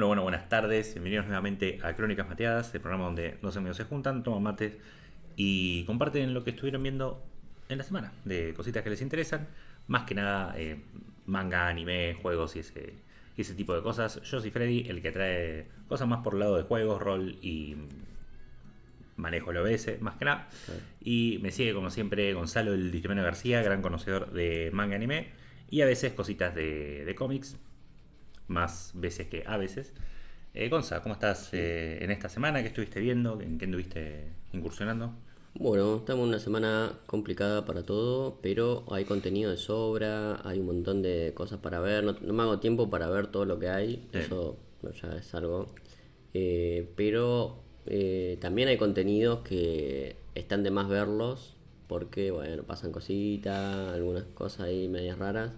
Buenas tardes. Bienvenidos nuevamente a Crónicas Mateadas, el programa donde dos amigos se juntan, toman mates y comparten lo que estuvieron viendo en la semana, de cositas que les interesan. Más que nada, manga, anime, juegos y ese tipo de cosas. Yo soy Freddy, el que trae cosas más por el lado de juegos, rol y manejo el OBS, más que nada. Claro. Y me sigue, como siempre, Gonzalo, el Distimeno García, gran conocedor de manga, anime y a veces cositas de cómics, más veces que a veces. Gonza, ¿cómo estás Sí. en esta semana? ¿Qué estuviste viendo? ¿En qué anduviste incursionando? Bueno, estamos en una semana complicada para todo, pero hay contenido de sobra, hay un montón de cosas para ver. No me hago tiempo para ver todo lo que hay, Sí. eso ya es algo. Pero también hay contenidos que están de más verlos, porque bueno, pasan cositas, algunas cosas ahí medias raras,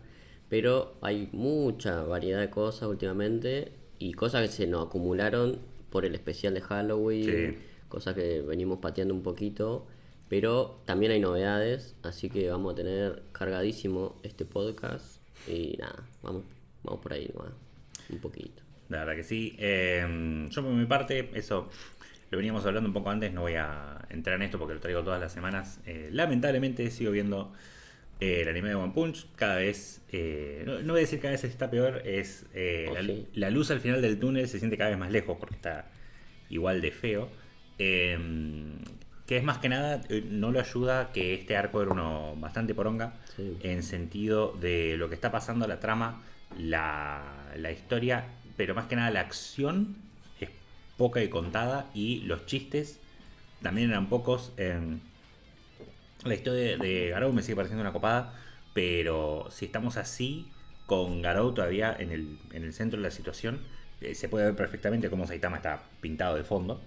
pero hay mucha variedad de cosas últimamente y cosas que se nos acumularon por el especial de Halloween, Sí. cosas que venimos pateando un poquito, pero también hay novedades, así que vamos a tener cargadísimo este podcast y nada, vamos por ahí nomás, un poquito. La verdad que sí. Yo por mi parte, eso lo veníamos hablando un poco antes, no voy a entrar en esto porque lo traigo todas las semanas. Lamentablemente sigo viendo el anime de One Punch. Cada vez, no voy a decir cada vez está peor, es ¿O sí? la luz al final del túnel se siente cada vez más lejos porque está igual de feo. Eh, que es más que nada, no lo ayuda que este arco era uno bastante poronga Sí. en sentido de lo que está pasando, la trama, la historia, pero más que nada la acción es poca y contada y los chistes también eran pocos. La historia de Garou me sigue pareciendo una copada, pero si estamos así con Garou todavía en el centro de la situación, se puede ver perfectamente cómo Saitama está pintado de fondo,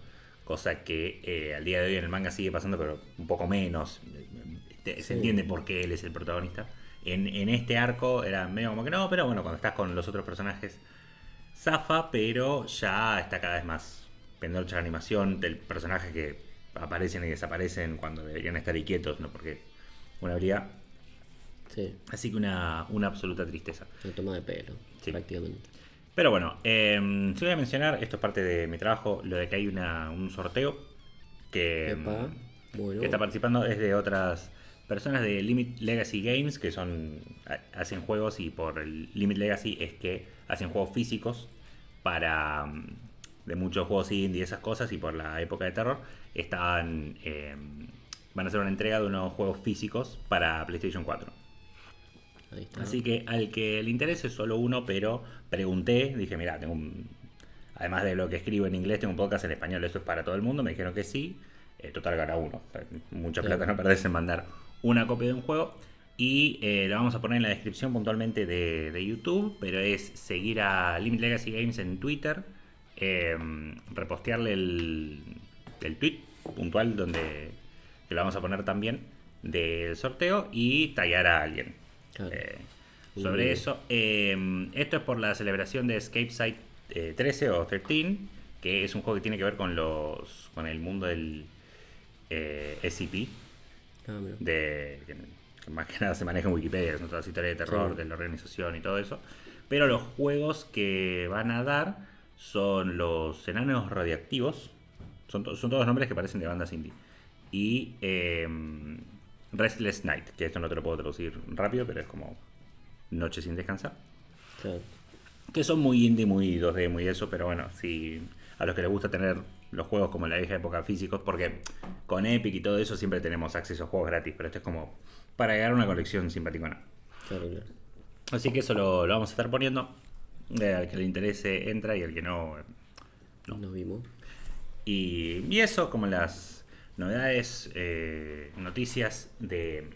cosa que al día de hoy en el manga sigue pasando, pero un poco menos. Se Sí. entiende por qué él es el protagonista. En este arco era medio como que no, pero bueno, cuando estás con los otros personajes zafa, pero ya está cada vez más pendorcha la animación del personaje que aparecen y desaparecen cuando deberían estar ahí quietos, ¿no? Porque una habilidad. Sí, Así que una absoluta tristeza. una toma de pelo, Sí. prácticamente. Pero bueno, sí voy a mencionar, esto es parte de mi trabajo, lo de que hay un sorteo que, Epa, que está bueno, participando es de otras personas de Limit Legacy Games que hacen juegos, y por el Limit Legacy es que hacen juegos físicos para de muchos juegos indie y esas cosas, y por la época de terror van a hacer una entrega de unos juegos físicos para PlayStation 4. ahí está. Así que al que le interese solo uno, pero pregunté, dije, mira, además de lo que escribo en inglés, tengo un podcast en español, ¿eso es para todo el mundo? Me dijeron que sí. Total gana uno. Mucha plata Claro, no perdés en mandar una copia de un juego. Y la vamos a poner en la descripción puntualmente de YouTube, pero es seguir a Limit Legacy Games en Twitter, repostearle el tweet puntual donde que lo vamos a poner también del sorteo y tallar a alguien. claro. Eh, Muy sobre bien. eso, esto es por la celebración de Escape Site 13 o 13, que es un juego que tiene que ver con el mundo del SCP, Ah, mira. que más que nada se maneja en Wikipedia, que son todas historias de terror Sí. de la organización y todo eso. Pero los juegos que van a dar son los enanos radiactivos, son todos nombres que parecen de bandas indie. Y Restless Night, que esto no te lo puedo traducir rápido, pero es como Noche sin descansar. Claro. Que son muy indie, muy 2D, muy eso, pero bueno, si a los que les gusta tener los juegos como en la vieja época físicos, porque con Epic y todo eso siempre tenemos acceso a juegos gratis, pero esto es como para llegar a una colección simpaticona. Claro, claro. Así que eso lo vamos a estar poniendo. Al que le interese entra y al que no, no. Nos vimos. Y eso, como las novedades, noticias de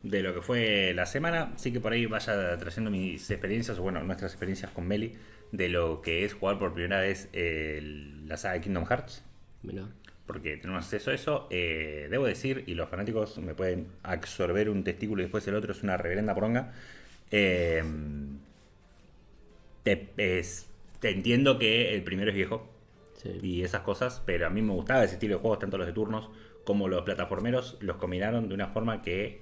lo que fue la semana. Sí que por ahí vaya trayendo mis experiencias, o bueno, nuestras experiencias con Meli, de lo que es jugar por primera vez la saga de Kingdom Hearts. Mira. Porque tenemos acceso a eso. Debo decir, y los fanáticos me pueden absorber un testículo y después el otro, es una reverenda poronga. Eh, te entiendo que el primero es viejo Sí. y esas cosas, pero a mí me gustaba ese estilo de juegos, tanto los de turnos como los plataformeros, los combinaron de una forma que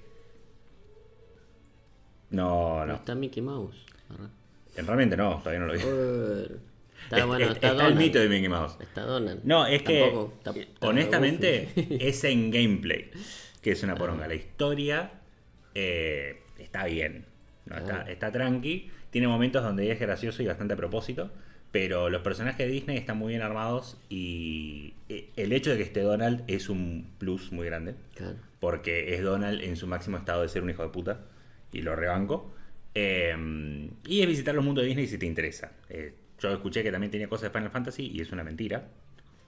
no, No no. está Mickey Mouse. Arre. Realmente no, todavía no lo vi. Está bueno, está Está Donald. el mito de Mickey Mouse. Está Donald. No, es que Tampoco, está honestamente Goofy. es en gameplay, que es una poronga. La historia está bien, ¿no? Está tranqui. Tiene momentos donde es gracioso y bastante a propósito. Pero los personajes de Disney están muy bien armados y el hecho de que esté Donald es un plus muy grande. Claro. Porque es Donald en su máximo estado de ser un hijo de puta. Y lo rebanco. Y es visitar los mundos de Disney si te interesa. Yo escuché que también tenía cosas de Final Fantasy y es una mentira.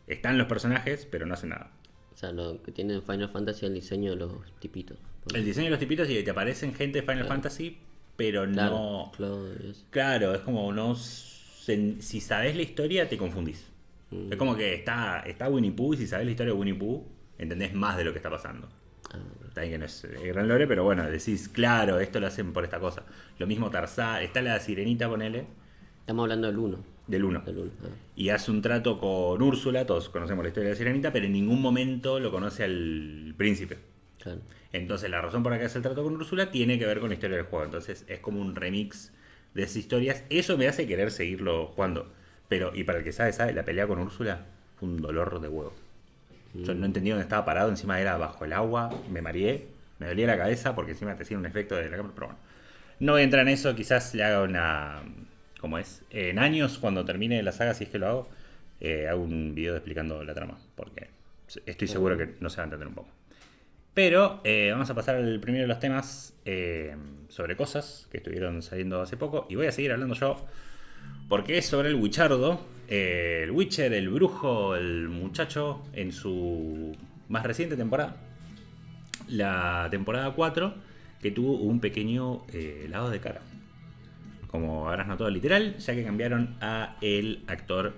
Están los personajes, pero no hacen nada. O sea, lo que tiene Final Fantasy es el diseño de los tipitos. El diseño de los tipitos y te aparecen gente de Final Fantasy, pero Claro, no... Claude y eso. Claro, es como no... Si sabes la historia, te confundís. Es como que está Winnie Pooh y si sabes la historia de Winnie Pooh, entendés más de lo que está pasando. Está bien que no es gran lore, pero bueno, decís, claro, esto lo hacen por esta cosa. Lo mismo Tarzán, está la sirenita, ponele, Estamos hablando del 1. del 1. Del 1. Y hace un trato con Úrsula, todos conocemos la historia de la sirenita, pero en ningún momento lo conoce al príncipe. Claro. Entonces la razón por la que hace el trato con Úrsula tiene que ver con la historia del juego. Entonces es como un remix de esas historias. Eso me hace querer seguirlo jugando. Pero, y para el que sabe, la pelea con Úrsula fue un dolor de huevo. Yo no entendía dónde estaba parado, encima era bajo el agua, me mareé, me dolía la cabeza porque encima te hacía un efecto de la cámara, pero bueno. No voy a entrar en eso, quizás le haga una... ¿Cómo es? En años, cuando termine la saga, si es que lo hago, hago un video explicando la trama, porque estoy seguro que no se va a entender un poco. Pero vamos a pasar al primero de los temas sobre cosas que estuvieron saliendo hace poco, y voy a seguir hablando yo porque es sobre el Witchardo, el Witcher, el brujo, el muchacho, en su más reciente temporada, la temporada 4, que tuvo un pequeño lavado de cara. Como habrás notado literal, ya que cambiaron a el actor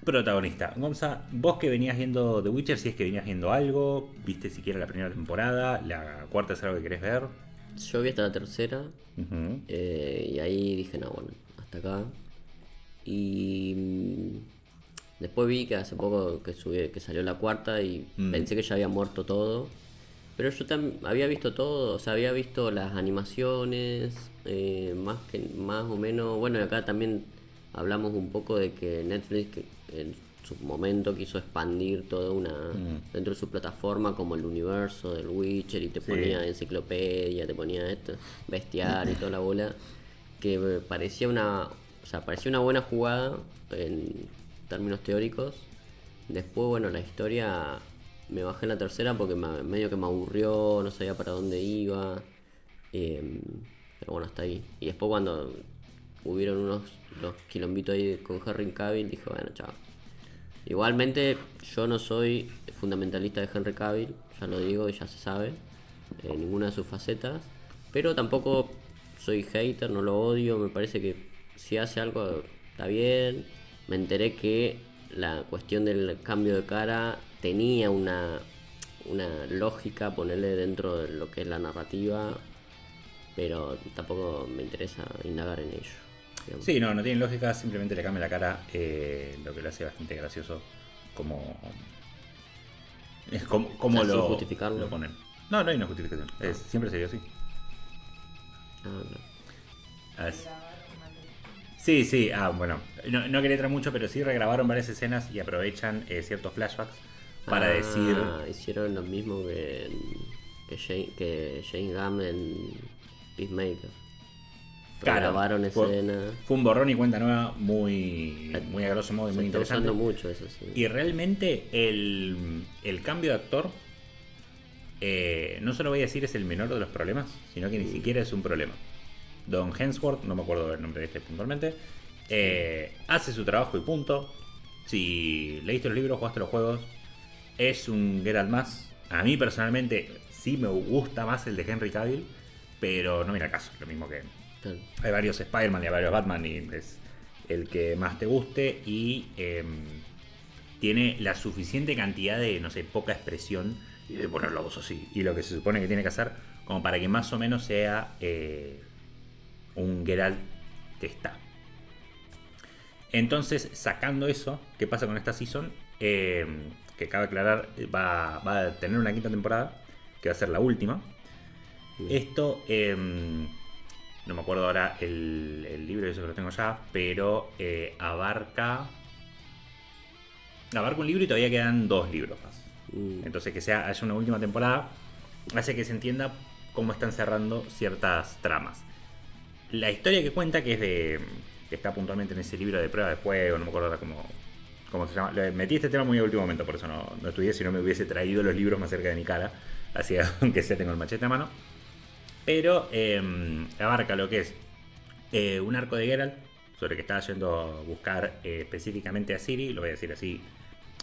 protagonista. Gonza, vos que venías viendo The Witcher, si es que venías viendo algo, viste siquiera la primera temporada, la cuarta es algo que querés ver. Yo vi hasta la tercera. Uh-huh. Y ahí dije, no, bueno, hasta acá. Y después vi que hace poco que salió la cuarta y pensé que ya había muerto todo. Pero yo también había visto todo, o sea, había visto las animaciones, más o menos. Bueno, acá también hablamos un poco de que Netflix que en su momento quiso expandir toda dentro de su plataforma como el universo del Witcher y te ponía enciclopedia, te ponía esto, bestiario y toda la bola, que parecía parecía una buena jugada en términos teóricos. Después, bueno, la historia me bajé en la tercera porque medio que me aburrió, no sabía para dónde iba. Pero bueno, hasta ahí. Y después cuando hubieron los quilombitos ahí con Henry Cavill, dije, bueno, chao. Igualmente, yo no soy fundamentalista de Henry Cavill, ya lo digo y ya se sabe, ninguna de sus facetas. Pero tampoco soy hater, no lo odio, me parece que si hace algo está bien. Me enteré que la cuestión del cambio de cara tenía una lógica, ponerle dentro de lo que es la narrativa, pero tampoco me interesa indagar en ello, digamos. Sí, no tiene lógica, simplemente le cambia la cara, lo que lo hace bastante gracioso, como O sea, sin lo justificarlo. ponen. No hay una justificación, siempre se dio así. No. Sí, bueno, no quería entrar mucho, pero sí regrabaron varias escenas y aprovechan ciertos flashbacks para decir... Hicieron lo mismo que Jane Gunn en Peacemaker. Claro, Grabaron escenas. Fue un borrón y cuenta nueva muy a grosso modo y Se muy está interesante. usando mucho eso, sí. Y realmente el cambio de actor, no solo voy a decir es el menor de los problemas, sino que ni siquiera es un problema. Don Hemsworth, no me acuerdo el nombre de este puntualmente, hace su trabajo y punto. Si leíste los libros, jugaste los juegos, es un Geralt más. A mí personalmente sí me gusta más el de Henry Cavill, pero no viene al caso. Lo mismo que Claro. hay varios Spider-Man y hay varios Batman y es el que más te guste y tiene la suficiente cantidad de, no sé, poca expresión y de poner la voz así y lo que se supone que tiene que hacer como para que más o menos sea un Geralt que está. Entonces, sacando eso, ¿qué pasa con esta season? Que cabe aclarar, va a tener una quinta temporada, que va a ser la última. Esto no me acuerdo ahora el libro, eso que lo tengo ya, pero abarca un libro y todavía quedan 2 libros más. Entonces que haya una última temporada hace que se entienda cómo están cerrando ciertas tramas. La historia que cuenta, que está puntualmente en ese libro de prueba de juego, no me acuerdo ahora cómo se llama. Metí este tema muy a último momento, por eso no estudié, si no me hubiese traído los libros más cerca de mi cara, así aunque sea tengo el machete a mano. Pero abarca lo que es un arco de Geralt, sobre que estaba yendo a buscar específicamente a Ciri, lo voy a decir así,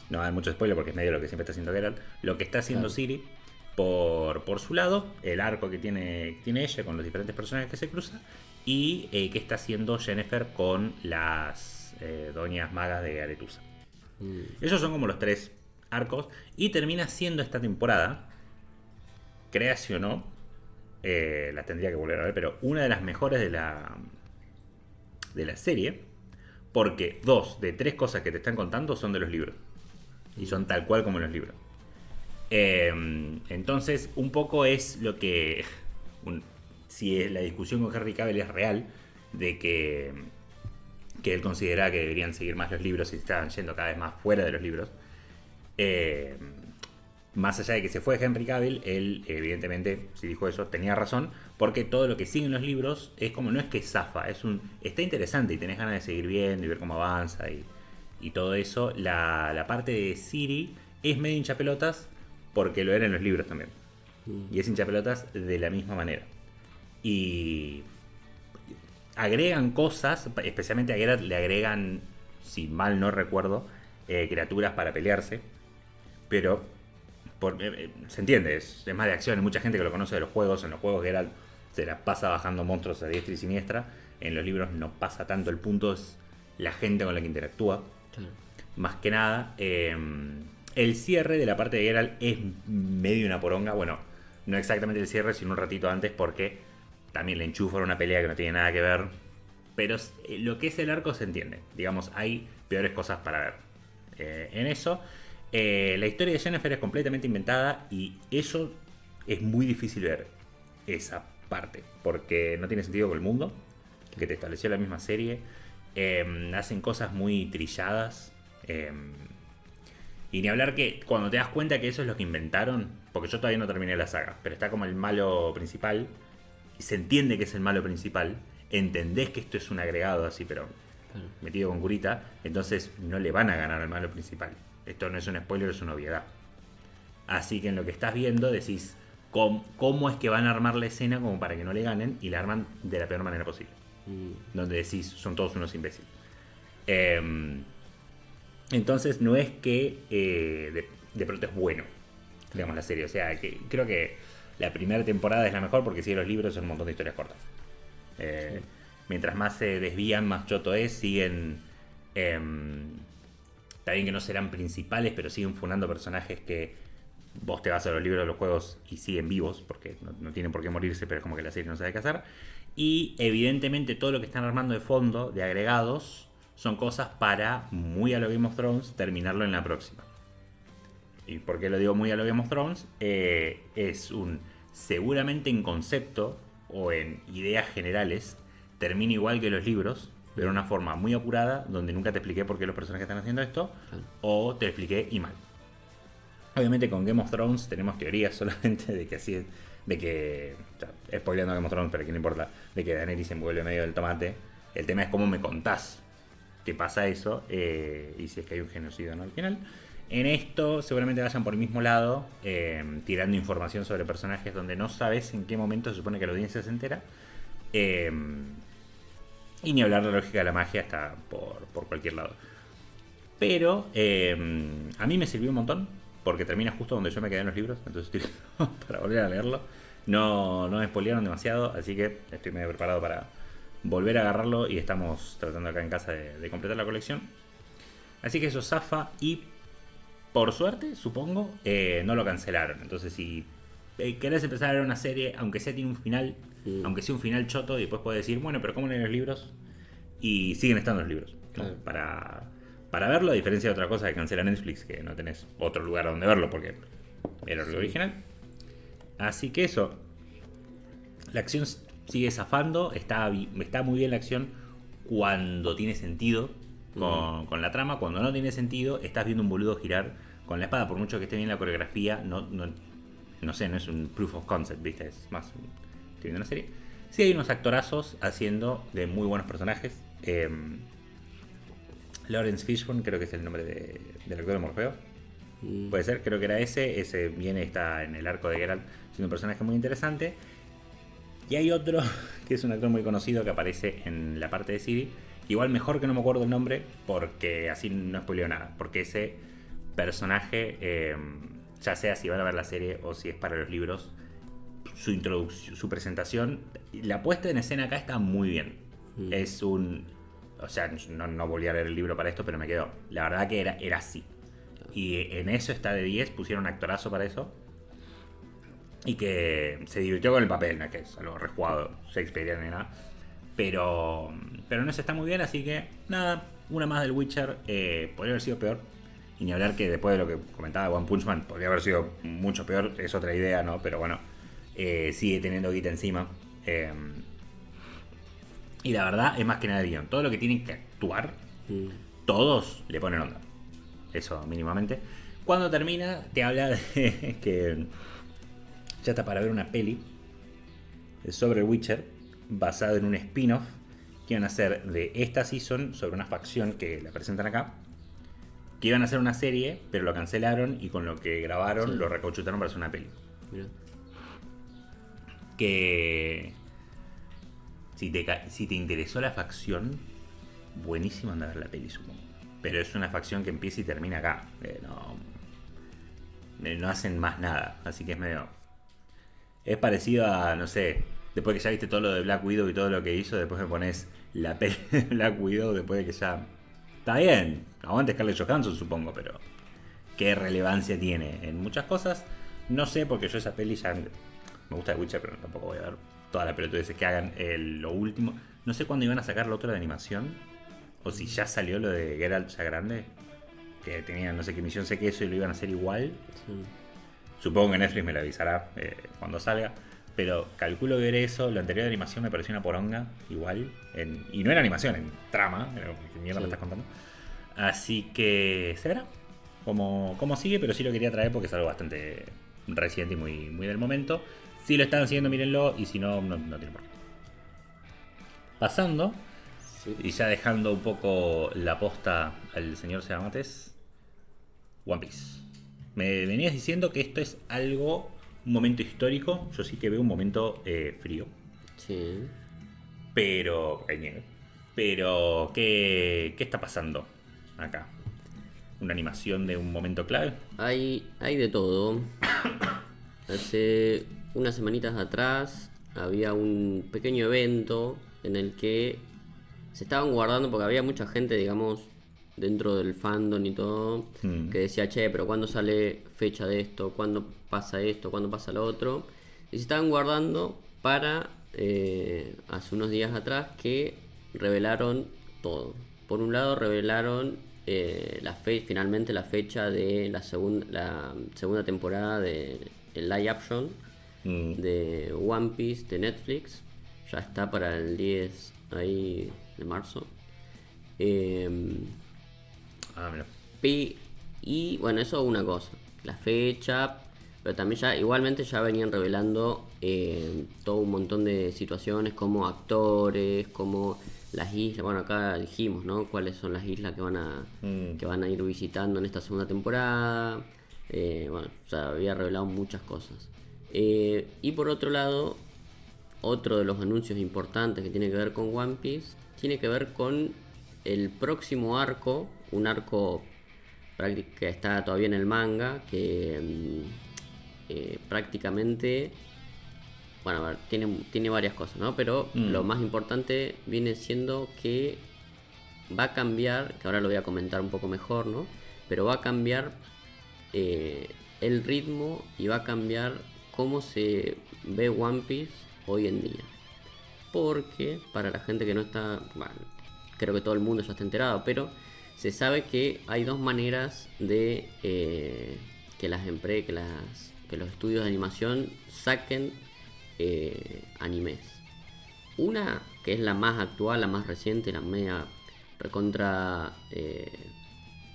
no va a dar mucho spoiler porque es medio lo que siempre está haciendo Geralt, lo que está haciendo Ciri por su lado, el arco que tiene ella con los diferentes personajes que se cruzan, y qué está haciendo Yennefer con las doñas magas de Aretusa. Esos son como los 3 arcos, y termina siendo esta temporada, creas o no, las tendría que volver a ver, pero una de las mejores de la serie, porque 2 de 3 cosas que te están contando son de los libros, y son tal cual como en los libros. Entonces, un poco es lo que. Si la discusión con Henry Cavill es real, de que él considera que deberían seguir más los libros y estaban yendo cada vez más fuera de los libros. Más allá de que se fue Henry Cavill, él, evidentemente, si dijo eso, tenía razón, porque todo lo que sigue en los libros es como, no es que zafa, está interesante y tenés ganas de seguir viendo y ver cómo avanza y todo eso. La parte de Ciri es medio hinchapelotas, porque lo era en los libros también. Y es hinchapelotas de la misma manera. Y agregan cosas, especialmente a Geralt le agregan, si mal no recuerdo, criaturas para pelearse. Pero se entiende, es más de acción. Hay mucha gente que lo conoce de los juegos. En los juegos Geralt se la pasa bajando monstruos a diestra y siniestra. En los libros no pasa tanto. El punto es la gente con la que interactúa. Claro. Más que nada, el cierre de la parte de Geralt es medio una poronga. Bueno, no exactamente el cierre, sino un ratito antes, porque también le enchufan una pelea que no tiene nada que ver. Pero lo que es el arco se entiende. Digamos, hay peores cosas para ver en eso. La historia de Yennefer es completamente inventada, y eso es muy difícil ver, esa parte, porque no tiene sentido con el mundo que te estableció la misma serie. Hacen cosas muy trilladas. Y ni hablar que cuando te das cuenta que eso es lo que inventaron, porque yo todavía no terminé la saga, pero está como el malo principal, y se entiende que es el malo principal, entendés que esto es un agregado así, pero metido con curita, entonces no le van a ganar al malo principal. Esto no es un spoiler, es una obviedad. Así que en lo que estás viendo decís cómo es que van a armar la escena como para que no le ganen, y la arman de la peor manera posible. Donde decís, son todos unos imbéciles. Entonces no es que de pronto es bueno, digamos, la serie. O sea, que creo que la primera temporada es la mejor porque sigue los libros, son un montón de historias cortas. Mientras más se desvían, más choto es. Siguen... está bien que no serán principales, pero siguen fundando personajes que vos te vas a los libros, a los juegos y siguen vivos, porque no tienen por qué morirse, pero es como que la serie no sabe qué hacer. Y evidentemente todo lo que están armando de fondo, de agregados, son cosas para, muy a lo Game of Thrones, terminarlo en la próxima. ¿Y por qué lo digo muy a lo Game of Thrones? Es seguramente en concepto o en ideas generales termina igual que los libros, pero de una forma muy apurada, donde nunca te expliqué por qué los personajes están haciendo esto, o te lo expliqué y mal. Obviamente con Game of Thrones tenemos teorías solamente de que así es, de que, o sea, spoileando Game of Thrones, pero aquí no importa, de que Daenerys se envuelve medio del tomate. El tema es cómo me contás que pasa eso, y si es que hay un genocidio o no al final. En esto seguramente vayan por el mismo lado, tirando información sobre personajes donde no sabes en qué momento se supone que la audiencia se entera. Y ni hablar de la lógica de la magia, está por cualquier lado. Pero a mí me sirvió un montón, porque termina justo donde yo me quedé en los libros, entonces estoy para volver a leerlo. No me spoilearon demasiado, así que estoy medio preparado para volver a agarrarlo, y estamos tratando acá en casa de completar la colección. Así que eso zafa, y por suerte, supongo, no lo cancelaron. Entonces si querés empezar a ver una serie, aunque sea tiene un final, aunque sea un final choto, y después podés decir, bueno, pero ¿cómo leen los libros? Y siguen estando los libros, ¿no? Claro. Para verlo, a diferencia de otra cosa que cancela Netflix, que no tenés otro lugar donde verlo porque era lo original. Así que eso. La acción sigue zafando, está muy bien la acción cuando tiene sentido con la trama. Cuando no tiene sentido, estás viendo un boludo girar con la espada. Por mucho que esté bien la coreografía, no sé, no es un proof of concept, ¿viste? Es más, estoy viendo una serie. Sí hay unos actorazos haciendo de muy buenos personajes. Lawrence Fishburne, creo que es el nombre del actor de Morfeo. Puede ser, creo que era ese. Ese viene, está en el arco de Geralt, siendo un personaje muy interesante. Y hay otro que es un actor muy conocido que aparece en la parte de Ciri. Igual mejor que no me acuerdo el nombre, porque así no spoileo nada. Porque ese personaje, ya sea si van a ver la serie o si es para los libros, su introducción, su presentación, la puesta en escena acá está muy bien. Es un... O sea, no volví a leer el libro para esto, pero me quedó. La verdad que era así. Y en eso está de 10, pusieron un actorazo para eso. Y que se divirtió con el papel, no es que es algo rejugado Shakespeareano ni nada. Pero en eso está muy bien, así que nada, una más del Witcher. Podría haber sido peor. Y ni hablar que después de lo que comentaba One Punch Man, podría haber sido mucho peor, es otra idea, ¿no? Pero bueno, sigue teniendo guita encima. Y la verdad es más que nada el guión. Todo lo que tienen que actuar, todos le ponen onda. Eso mínimamente. Cuando termina, te habla de que ya está para ver una peli sobre el Witcher, basado en un spin-off que iban a hacer de esta season sobre una facción que la presentan acá. Que iban a hacer una serie, pero lo cancelaron y con lo que grabaron lo recauchutaron para hacer una peli. Mira. Que si te interesó la facción, buenísimo andar a ver la peli, supongo. Pero es una facción que empieza y termina acá. No hacen más nada, así que es medio... Es parecido a, no sé, después que ya viste todo lo de Black Widow y todo lo que hizo, después me pones la peli de Black Widow después de que ya... Está bien, aguante Scarlett Johansson supongo, pero ¿qué relevancia tiene en muchas cosas? No sé, porque yo esa peli ya... Me gusta The Witcher, pero tampoco voy a ver toda la pelotudez que hagan lo último. No sé cuándo iban a sacar lo otro de animación, o si ya salió lo de Geralt ya grande, que tenía no sé qué misión, sé que eso y lo iban a hacer igual. Sí. Supongo que Netflix me lo avisará cuando salga. Pero calculo que veré eso. Lo anterior de animación me pareció una poronga. Igual. Y no era animación, en trama. ¿Qué mierda me estás contando? Así que se verá cómo sigue. Pero sí lo quería traer porque es algo bastante reciente y muy del momento. Si lo están haciendo, mírenlo. Y si no, no tiene por qué. Pasando. Sí. Y ya dejando un poco la posta al señor Sebamates. One Piece. Me venías diciendo que esto es un momento histórico. Yo sí que veo un momento frío. Sí. Pero hay nieve. Pero, ¿qué está pasando acá? ¿Una animación de un momento clave? Hay de todo. Hace unas semanitas atrás había un pequeño evento en el que se estaban guardando, porque había mucha gente, digamos, dentro del fandom y todo, que decía, che, pero ¿cuándo sale fecha de esto? ¿Cuándo pasa esto? ¿Cuándo pasa lo otro? Y se estaban guardando para, hace unos días atrás, que revelaron todo. Por un lado revelaron finalmente la fecha de la segunda temporada de el live action de One Piece de Netflix. Ya está para el 10 ahí de marzo. Mira. Y bueno, eso es una cosa, la fecha, pero también ya igualmente ya venían revelando todo un montón de situaciones, como actores, como las islas. Bueno, acá dijimos, ¿no? Cuáles son las islas que van a ir visitando en esta segunda temporada. Bueno, o sea, había revelado muchas cosas. Y por otro lado, otro de los anuncios importantes que tiene que ver con One Piece tiene que ver con el próximo arco, un arco que está todavía en el manga, que prácticamente, bueno, a ver, tiene varias cosas, ¿no? Pero lo más importante viene siendo que va a cambiar, que ahora lo voy a comentar un poco mejor, ¿no? Pero va a cambiar el ritmo y va a cambiar cómo se ve One Piece hoy en día. Porque para la gente que no está, bueno, creo que todo el mundo ya está enterado, pero se sabe que hay dos maneras de que los estudios de animación saquen animes. Una, que es la más actual, la más reciente, la media recontra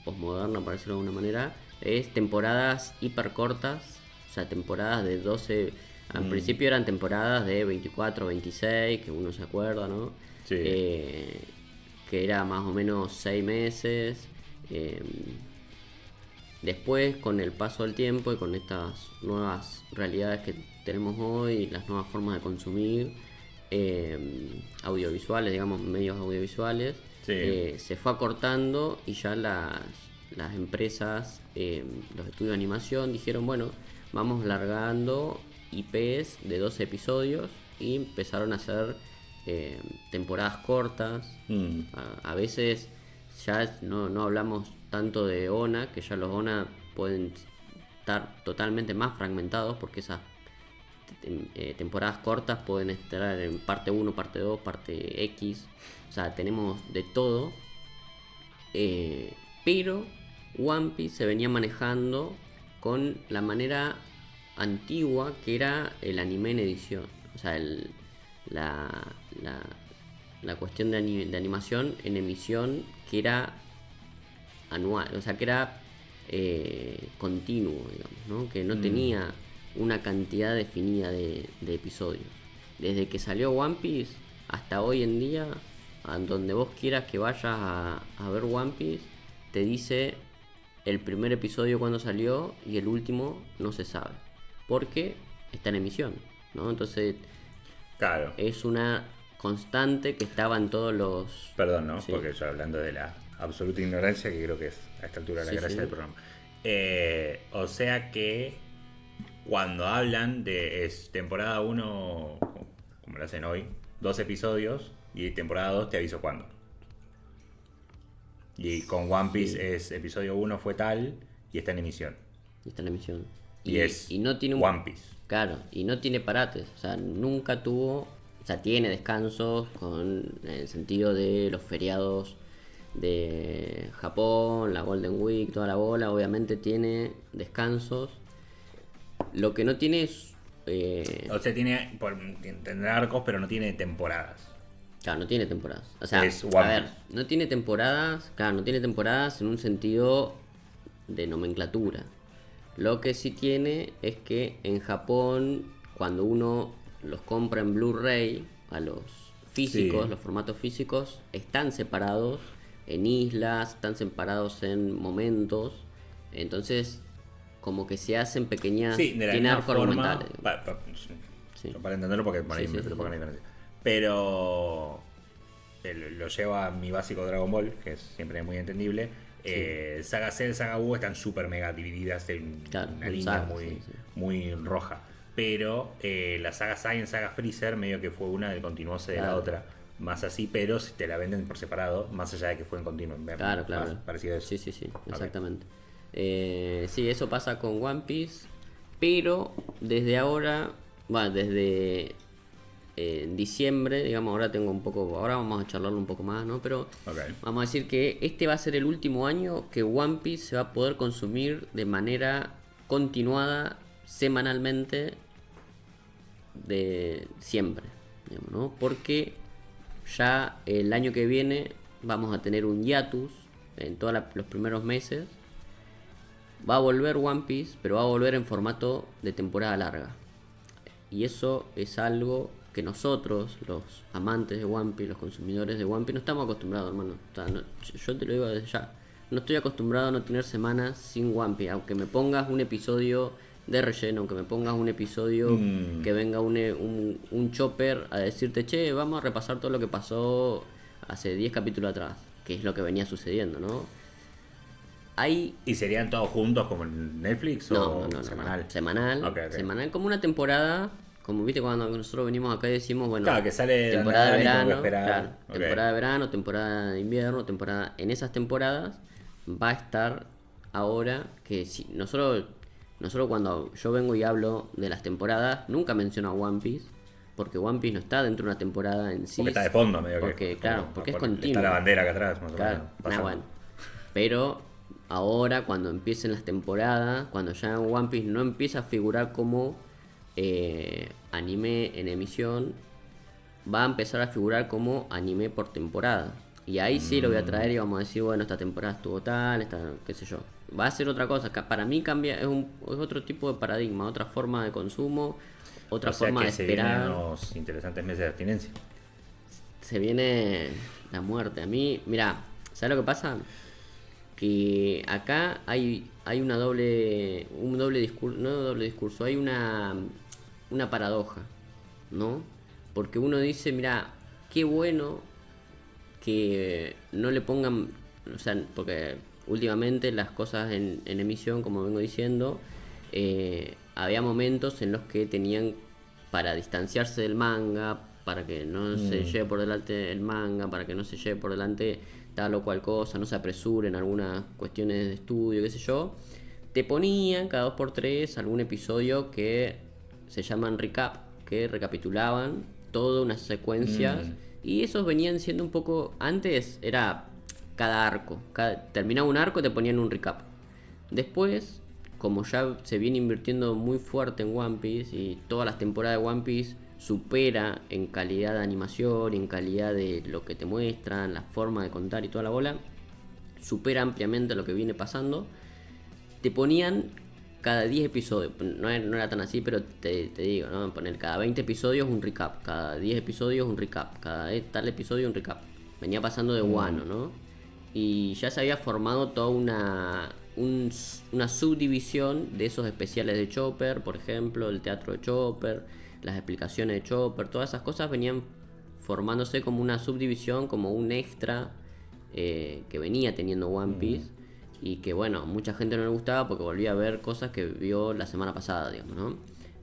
posmoderna, por decirlo de alguna manera, es temporadas hiper cortas, o sea, temporadas de 12. Al principio eran temporadas de 24, 26, que uno se acuerda, ¿no? Sí. Que era más o menos 6 meses. Después, con el paso del tiempo y con estas nuevas realidades que tenemos hoy, las nuevas formas de consumir audiovisuales, digamos, medios audiovisuales, Sí. se fue acortando y ya las empresas, los estudios de animación dijeron, bueno, vamos largando IPs de 12 episodios y empezaron a hacer temporadas cortas. A veces ya no hablamos tanto de ONA, que ya los ONA pueden estar totalmente más fragmentados porque esas temporadas cortas pueden estar en parte 1, parte 2, parte X, o sea, tenemos de todo. Pero One Piece se venía manejando con la manera antigua que era el anime en edición, o sea, la cuestión de animación en emisión, que era anual, o sea, que era continuo, digamos, ¿no? Que no tenía una cantidad definida de episodios. Desde que salió One Piece hasta hoy en día, a donde vos quieras que vayas a ver One Piece, te dice el primer episodio cuando salió y el último no se sabe, porque está en emisión, ¿no? Entonces, Claro. es una constante que estaba en todos los... Perdón, ¿no? Sí. Porque yo hablando de la absoluta ignorancia, que creo que es a esta altura la Sí, gracia sí. del programa. O sea que cuando hablan de temporada 1, como lo hacen hoy, 2 episodios, y temporada 2 te aviso cuándo. Y con One Piece Sí. es episodio 1 fue tal y está en emisión. Y está en la emisión. Y es no tiene One Piece. Claro, y no tiene parates. O sea, nunca tuvo. O sea, tiene descansos en el sentido de los feriados de Japón, la Golden Week, toda la bola. Obviamente tiene descansos. Lo que no tiene es. O sea, tendrá arcos, pero no tiene temporadas. Claro, no tiene temporadas. O sea, Es One a ver, Piece. no tiene temporadas. Claro, no tiene temporadas en un sentido de nomenclatura. Lo que sí tiene es que en Japón, cuando uno los compra en Blu-ray, a los físicos, Sí. los formatos físicos, están separados en islas, están separados en momentos. Entonces, como que se hacen pequeñas. Sí, de la Tiene misma arcos forma. argumentales. Sí. Yo para entenderlo, porque por ahí Sí, me sí, fue sí. poca la diferencia. Pero lo llevo a mi básico Dragon Ball, que es siempre muy entendible. Saga Cell, Saga U están súper mega divididas en Claro, una en línea sagas, muy, sí, sí. muy roja. Pero la Saga Saiyan, Saga Freezer, medio que fue una del continuose de la Claro. otra. Más así, pero si te la venden por separado, más allá de que fue en continuo. Claro, Más claro. parecido a eso. Sí, sí, sí, Ok. exactamente. Sí, eso pasa con One Piece, pero desde ahora, bueno, desde diciembre, digamos, ahora tengo un poco, ahora vamos a charlarlo un poco más, ¿no? Pero Ok. vamos a decir que este va a ser el último año que One Piece se va a poder consumir de manera continuada, semanalmente, de siempre, digamos, ¿no? Porque ya el año que viene vamos a tener un hiatus en todos los primeros meses. Va a volver One Piece, pero va a volver en formato de temporada larga. Y eso es algo que nosotros, los amantes de One Piece, los consumidores de One Piece, no estamos acostumbrados, hermano. O sea, yo te lo digo desde ya. No estoy acostumbrado a no tener semanas sin One Piece. Aunque me pongas un episodio de relleno, aunque me pongas un episodio que venga un chopper a decirte, che, vamos a repasar todo lo que pasó hace 10 capítulos atrás, que es lo que venía sucediendo, ¿no? Hay ¿Y serían todos juntos como en Netflix o no. semanal? Semanal. Ok, ok. Semanal, como una temporada. Como viste cuando nosotros venimos acá y decimos, bueno, Claro, que sale temporada de Dandadan y tengo que verano, esperar. claro, Ok. temporada de verano, temporada de invierno, temporada. En esas temporadas va a estar ahora que si nosotros cuando yo vengo y hablo de las temporadas, nunca menciono a One Piece, porque One Piece no está dentro de una temporada en sí. Porque está de fondo, medio Porque, que. claro, porque es continuo. Está la bandera acá atrás, más o Claro, menos. pasando. bueno. Pero ahora, cuando empiecen las temporadas, cuando ya One Piece no empieza a figurar como anime en emisión, va a empezar a figurar como anime por temporada. Y ahí sí lo voy a traer y vamos a decir, bueno, esta temporada estuvo tal, esta, qué sé yo. Va a ser otra cosa. Para mí cambia, es otro tipo de paradigma, otra forma de consumo, otra O sea forma de que se vienen esperar. unos interesantes meses de abstinencia. Se viene la muerte. A mí, mira, ¿sabes lo que pasa? Que acá hay un doble discurso, no doble discurso, hay una paradoja, ¿no? Porque uno dice, mira, qué bueno que no le pongan, o sea, porque últimamente las cosas en emisión, como vengo diciendo, había momentos en los que tenían para distanciarse del manga, para que no se lleve por delante el manga, para que no se lleve por delante tal o cual cosa, no se apresuren algunas cuestiones de estudio, qué sé yo, te ponían cada 2x3 algún episodio que se llaman recap, que recapitulaban todas unas secuencias y esos venían siendo un poco, antes era cada arco, terminaba un arco y te ponían un recap. Después, como ya se viene invirtiendo muy fuerte en One Piece y todas las temporadas de One Piece supera en calidad de animación y en calidad de lo que te muestran, la forma de contar y toda la bola, supera ampliamente lo que viene pasando. Te ponían cada 10 episodios, no era tan así, pero te digo, ¿no? Poner cada 20 episodios un recap, cada 10 episodios un recap, cada tal episodio un recap. Venía pasando de Wano, ¿no? Y ya se había formado toda una subdivisión de esos especiales de Chopper, por ejemplo, el teatro de Chopper, las explicaciones de Chopper, todas esas cosas venían formándose como una subdivisión, como un extra que venía teniendo One Piece y que bueno, a mucha gente no le gustaba porque volvía a ver cosas que vio la semana pasada, digamos, ¿no?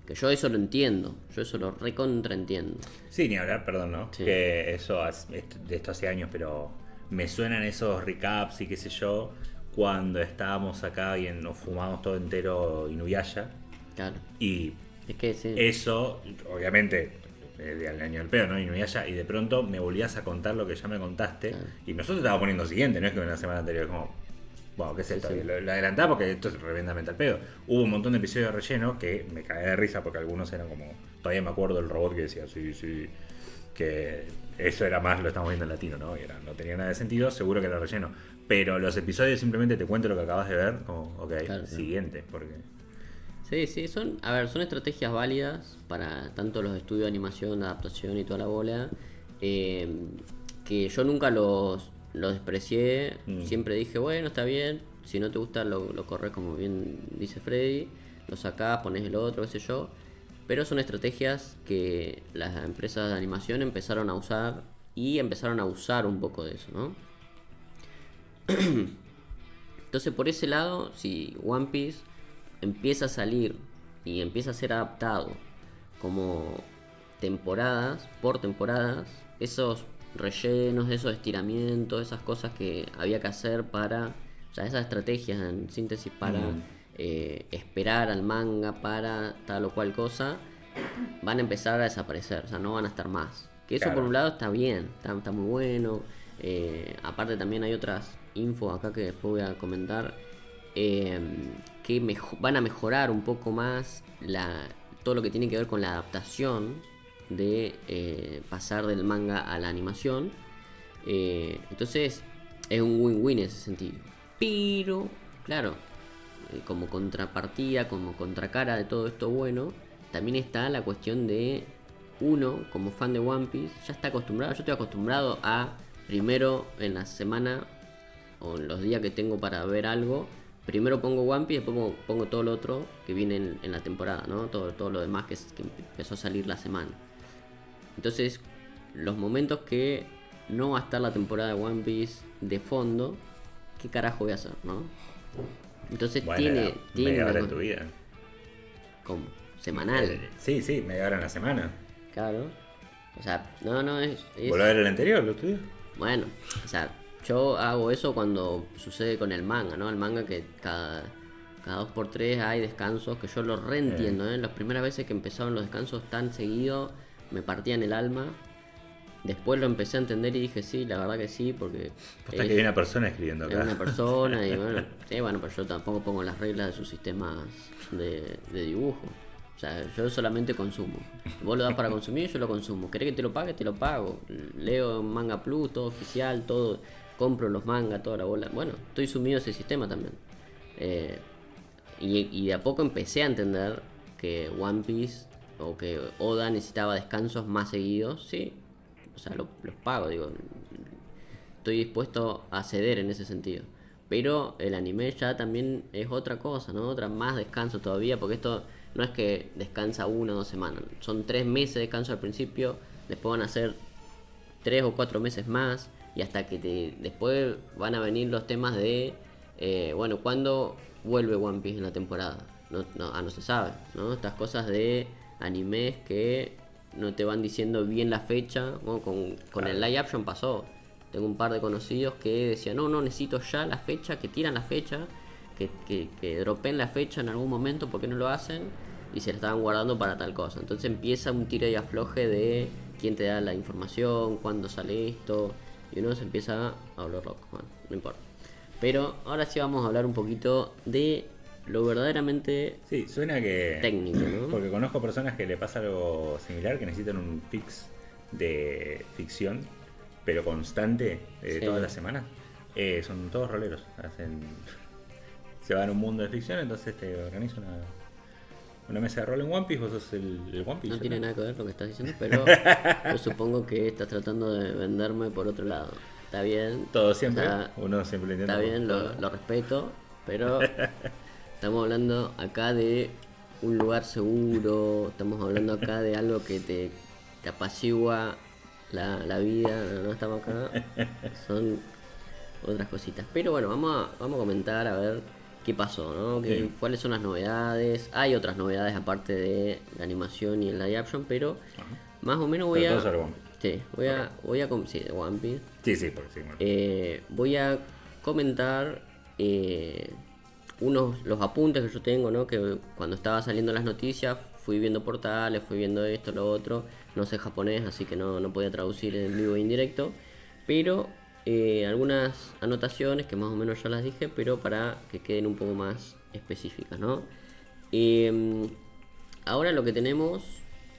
Que yo eso lo entiendo, yo eso lo recontraentiendo. Sí, ni hablar, perdón, ¿no? Sí. Que eso de esto hace años, pero me suenan esos recaps y qué sé yo, cuando estábamos acá y nos fumamos todo entero Inuyasha. Claro. Y Es que sí. eso, obviamente, del año del pedo, ¿no? Inuyasha, y de pronto me volvías a contar lo que ya me contaste, Claro. y nosotros estábamos poniendo siguiente, no es que en la semana anterior, es como, bueno, ¿qué es esto? Sí. Y lo adelantaba porque esto es tremendamente al pedo. Hubo un montón de episodios de relleno que me cagué de risa porque algunos eran como, todavía me acuerdo del robot que decía, sí, sí, que eso era más, lo estamos viendo en latino, ¿no? Y no tenía nada de sentido, seguro que era relleno. Pero los episodios simplemente te cuento lo que acabas de ver, como, ok, Claro. siguiente, porque... Sí, son estrategias válidas para tanto los estudios de animación, de adaptación y toda la bola, que yo nunca los desprecié, siempre dije, bueno, está bien, si no te gusta lo corres como bien dice Freddy, lo sacás, pones el otro, qué sé yo, pero son estrategias que las empresas de animación empezaron a usar y empezaron a usar un poco de eso, ¿no? Entonces por ese lado, si One Piece empieza a salir y empieza a ser adaptado como temporadas por temporadas, esos rellenos, esos estiramientos, esas cosas que había que hacer para, o sea, esas estrategias en síntesis para esperar al manga para tal o cual cosa, van a empezar a desaparecer, o sea, no van a estar más. Que eso Claro. por un lado está bien, está muy bueno. Aparte también hay otras infos acá que después voy a comentar que van a mejorar un poco más todo lo que tiene que ver con la adaptación de pasar del manga a la animación. Entonces es un win-win en ese sentido. Pero, claro, como contrapartida, como contracara de todo esto bueno, también está la cuestión de uno, como fan de One Piece, ya está acostumbrado. Yo estoy acostumbrado a, primero en la semana o en los días que tengo para ver algo, primero pongo One Piece, después pongo todo lo otro que viene en la temporada, ¿no? Todo lo demás que empezó a salir la semana. Entonces, los momentos que no va a estar la temporada de One Piece de fondo, ¿qué carajo voy a hacer, no? Entonces Bueno, tiene media hora una en tu vida. como semanal, Sí, media hora en la semana. claro. O sea, no es ¿Volver a ver el anterior, lo tuyo? bueno, o sea, yo hago eso cuando sucede con el manga, ¿no? El manga que cada 2x3 hay descansos, que yo lo reentiendo, ¿eh? Las primeras veces que empezaron los descansos tan seguidos me partían el alma. Después lo empecé a entender y dije, sí, la verdad que sí, porque Hasta que hay una persona escribiendo es acá. una persona y bueno, sí, bueno, pero yo tampoco pongo las reglas de sus sistemas de dibujo. O sea, yo solamente consumo. Vos lo das para consumir, yo lo consumo. ¿Querés que te lo pague? Te lo pago. Leo Manga Plus, todo oficial, todo. Compro los mangas, toda la bola. Bueno, estoy sumido a ese sistema también. Eh, y de a poco empecé a entender que One Piece o que Oda necesitaba descansos más seguidos. Sí, o sea, los pago, digo. Estoy dispuesto a ceder en ese sentido. Pero el anime ya también es otra cosa, ¿no? Otra más descanso todavía, porque esto no es que descansa 1 o 2 semanas. Son 3 meses de descanso al principio, después van a ser 3 o 4 meses más, y hasta que después van a venir los temas de, bueno, ¿cuándo vuelve One Piece en la temporada? No se sabe, ¿no? Estas cosas de animes que no te van diciendo bien la fecha, ¿no? Con el live action pasó. Tengo un par de conocidos que decían, no, necesito ya la fecha, que tiran la fecha, que dropen la fecha en algún momento, ¿por qué no lo hacen? Y se la estaban guardando para tal cosa. Entonces empieza un tira y afloje de quién te da la información, cuándo sale esto, y uno se empieza a volver loco. Bueno, no importa. Pero ahora sí vamos a hablar un poquito de lo verdaderamente Sí, suena que... técnico, ¿no? Porque conozco personas que le pasa algo similar, que necesitan un fix de ficción, pero constante, Sí. todas las semanas. Son todos roleros. Se van a un mundo de ficción, entonces te organiza una mesa de rol en One Piece, vos sos el One Piece. No tiene nada que ver lo que estás diciendo, pero yo supongo que estás tratando de venderme por otro lado. Está bien. Todo siempre, o sea, uno siempre lo intenta. Está bien, lo respeto, pero estamos hablando acá de un lugar seguro, estamos hablando acá de algo que te apacigua la vida, no estamos acá, son otras cositas. Pero bueno, vamos a comentar a ver qué pasó, ¿no? Sí. ¿Cuáles son las novedades? Hay otras novedades aparte de la animación y el live action, pero más o menos voy Pero a... todo sobre One Piece. Sí, sí, de One Piece. Sí, porque sí. Bueno. Voy a comentar los apuntes que yo tengo, ¿no? Que cuando estaba saliendo las noticias fui viendo portales, fui viendo esto, lo otro. No sé japonés, así que no podía traducir en vivo e indirecto. Pero algunas anotaciones que más o menos ya las dije, pero para que queden un poco más específicas, ¿no? Ahora lo que tenemos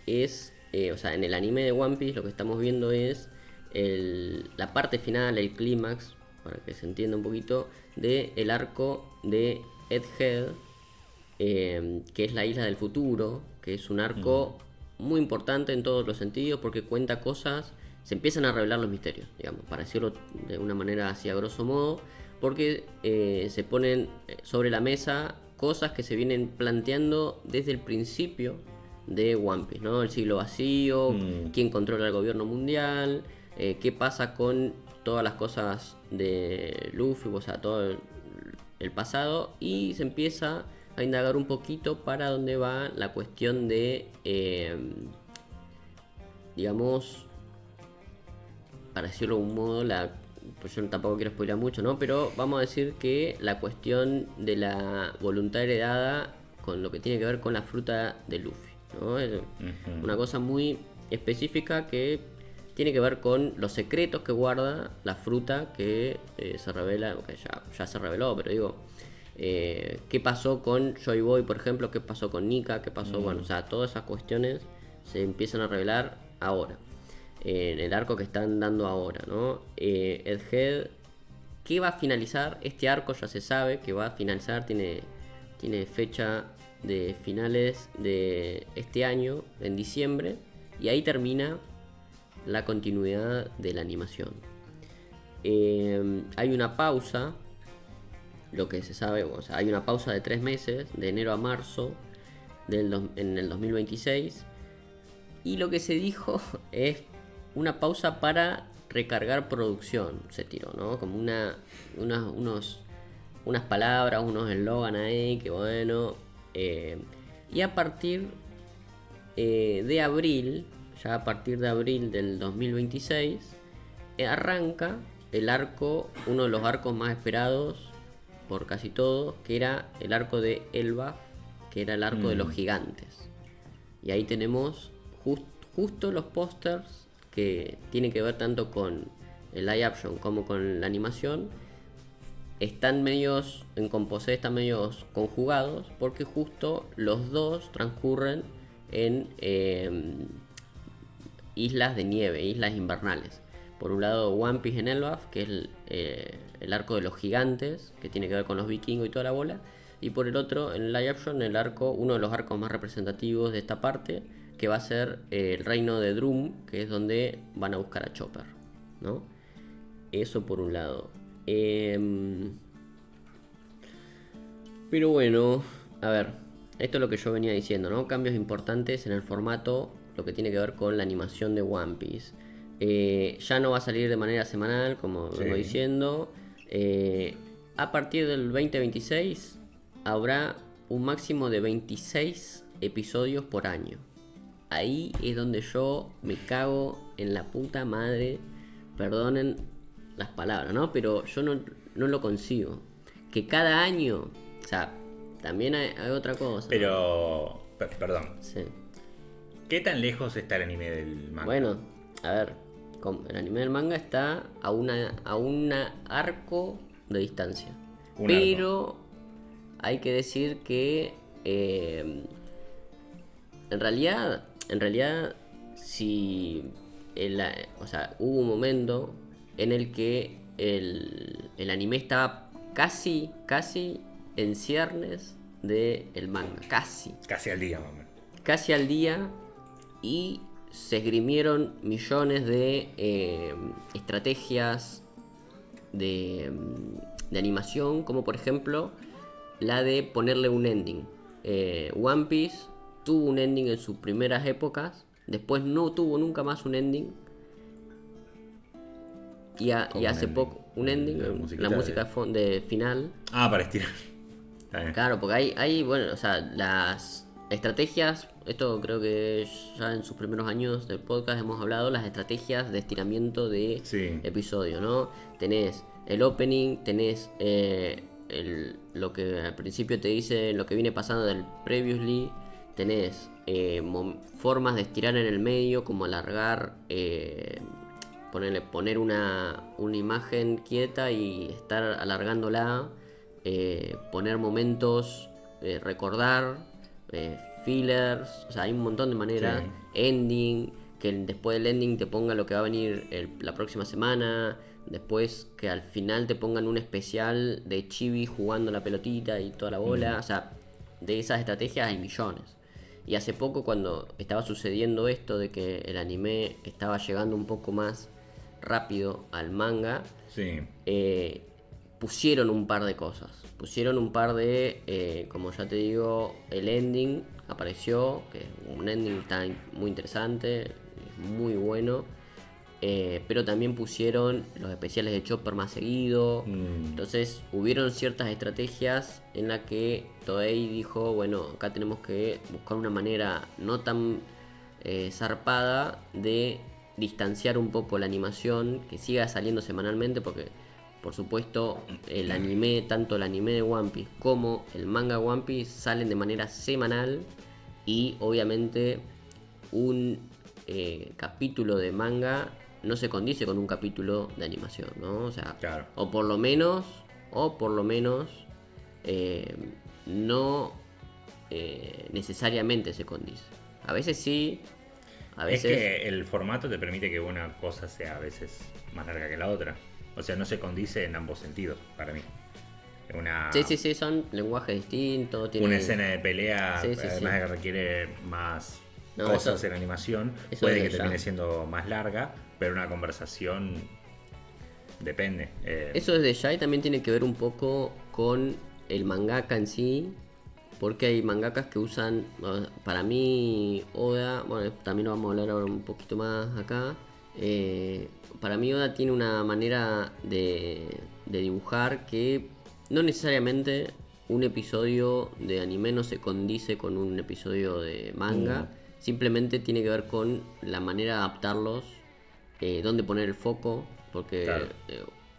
es, o sea, en el anime de One Piece lo que estamos viendo es la parte final, el clímax, para que se entienda un poquito, del arco de Egghead, que es la isla del futuro, que es un arco muy importante en todos los sentidos porque cuenta cosas, se empiezan a revelar los misterios, digamos, para decirlo de una manera así a grosso modo, porque se ponen sobre la mesa cosas que se vienen planteando desde el principio de One Piece, ¿no? El siglo vacío, quién controla el gobierno mundial, qué pasa con todas las cosas de Luffy, o sea, todo el pasado, y se empieza a indagar un poquito para dónde va la cuestión de, digamos, para decirlo de un modo, pues yo tampoco quiero spoiler mucho, ¿no? Pero vamos a decir que la cuestión de la voluntad heredada con lo que tiene que ver con la fruta de Luffy, ¿no? Es una cosa muy específica que tiene que ver con los secretos que guarda la fruta que se revela, que ya se reveló, pero digo, qué pasó con Joy Boy, por ejemplo, qué pasó con Nika, qué pasó, bueno, o sea, todas esas cuestiones se empiezan a revelar ahora, en el arco que están dando ahora, ¿no? Egghead, ¿qué va a finalizar? Este arco ya se sabe que va a finalizar, tiene fecha de finales de este año, en diciembre, y ahí termina la continuidad de la animación. Hay una pausa, lo que se sabe, o sea, hay una pausa de 3 meses, de enero a marzo en el 2026, y lo que se dijo es una pausa para recargar producción, se tiró, ¿no? Como unas palabras, unos eslogan ahí, que bueno, y a partir de abril, ya a partir de abril del 2026, arranca el arco, uno de los arcos más esperados por casi todos, que era el arco de Elbaf, que era el arco de los gigantes. Y ahí tenemos justo los pósters que tienen que ver tanto con el live action como con la animación, están medios en composé, están medios conjugados, porque justo los dos transcurren en islas de nieve, islas invernales. Por un lado One Piece en Elbaf, que es el arco de los gigantes, que tiene que ver con los vikingos y toda la bola. Y por el otro, en live action, el arco, uno de los arcos más representativos de esta parte, que va a ser el reino de Drum, que es donde van a buscar a Chopper, ¿no? Eso por un lado. Pero bueno, a ver, esto es lo que yo venía diciendo, ¿no? Cambios importantes en el formato, lo que tiene que ver con la animación de One Piece. Ya no va a salir de manera semanal, como vengo diciendo. A partir del 2026 habrá un máximo de 26 episodios por año. Ahí es donde yo me cago en la puta madre. Perdonen las palabras, ¿no? Pero yo no lo consigo. Que cada año, o sea, también hay otra cosa. Pero, perdón. Sí. ¿Qué tan lejos está el anime del manga? Bueno, a ver, el anime del manga está a un arco de distancia. Pero hay que decir que en realidad si o sea, hubo un momento en el que el anime estaba casi en ciernes del manga, casi al día, mamá. Casi al día, y se esgrimieron millones de estrategias de animación, como por ejemplo la de ponerle un ending. One Piece tuvo un ending en sus primeras épocas, después no tuvo nunca más un ending. Y hace poco, un ending, la música de final. Ah, para estirar. Claro, porque hay, bueno, o sea, las estrategias, esto creo que ya en sus primeros años del podcast hemos hablado, las estrategias de estiramiento de episodio, ¿no? Tenés el opening, tenés lo que al principio te dice lo que viene pasando del previously, tenés formas de estirar en el medio, como alargar, poner una imagen quieta y estar alargándola, poner momentos, recordar, fillers, o sea, hay un montón de maneras, ending, que después del ending te ponga lo que va a venir la próxima semana, después que al final te pongan un especial de Chibi jugando la pelotita y toda la bola, o sea, de esas estrategias hay millones. Y hace poco, cuando estaba sucediendo esto de que el anime estaba llegando un poco más rápido al manga, pusieron un par de cosas. Pusieron un par de, como ya te digo, el ending apareció, que es un ending está muy interesante, muy bueno. Pero también pusieron los especiales de Chopper más seguido. Entonces hubieron ciertas estrategias en las que Toei dijo, bueno, acá tenemos que buscar una manera no tan zarpada de distanciar un poco la animación, que siga saliendo semanalmente, porque por supuesto el anime, tanto el anime de One Piece como el manga One Piece salen de manera semanal, y obviamente un capítulo de manga no se condice con un capítulo de animación, ¿no? O sea, claro. o por lo menos no necesariamente se condice. A veces sí, a veces... Es que el formato te permite que una cosa sea a veces más larga que la otra. O sea, no se condice en ambos sentidos, para mí. Sí, son lenguajes distintos. Una escena de pelea, además de que requiere más cosas en animación, puede que termine siendo más larga, pero una conversación depende. Eso desde ya, y también tiene que ver un poco con el mangaka en sí, porque hay mangakas que usan, para mí Oda, bueno, también lo vamos a hablar ahora un poquito más acá, para mí Oda tiene una manera de dibujar que no necesariamente un episodio de anime no se condice con un episodio de manga, simplemente tiene que ver con la manera de adaptarlos, dónde poner el foco, porque claro,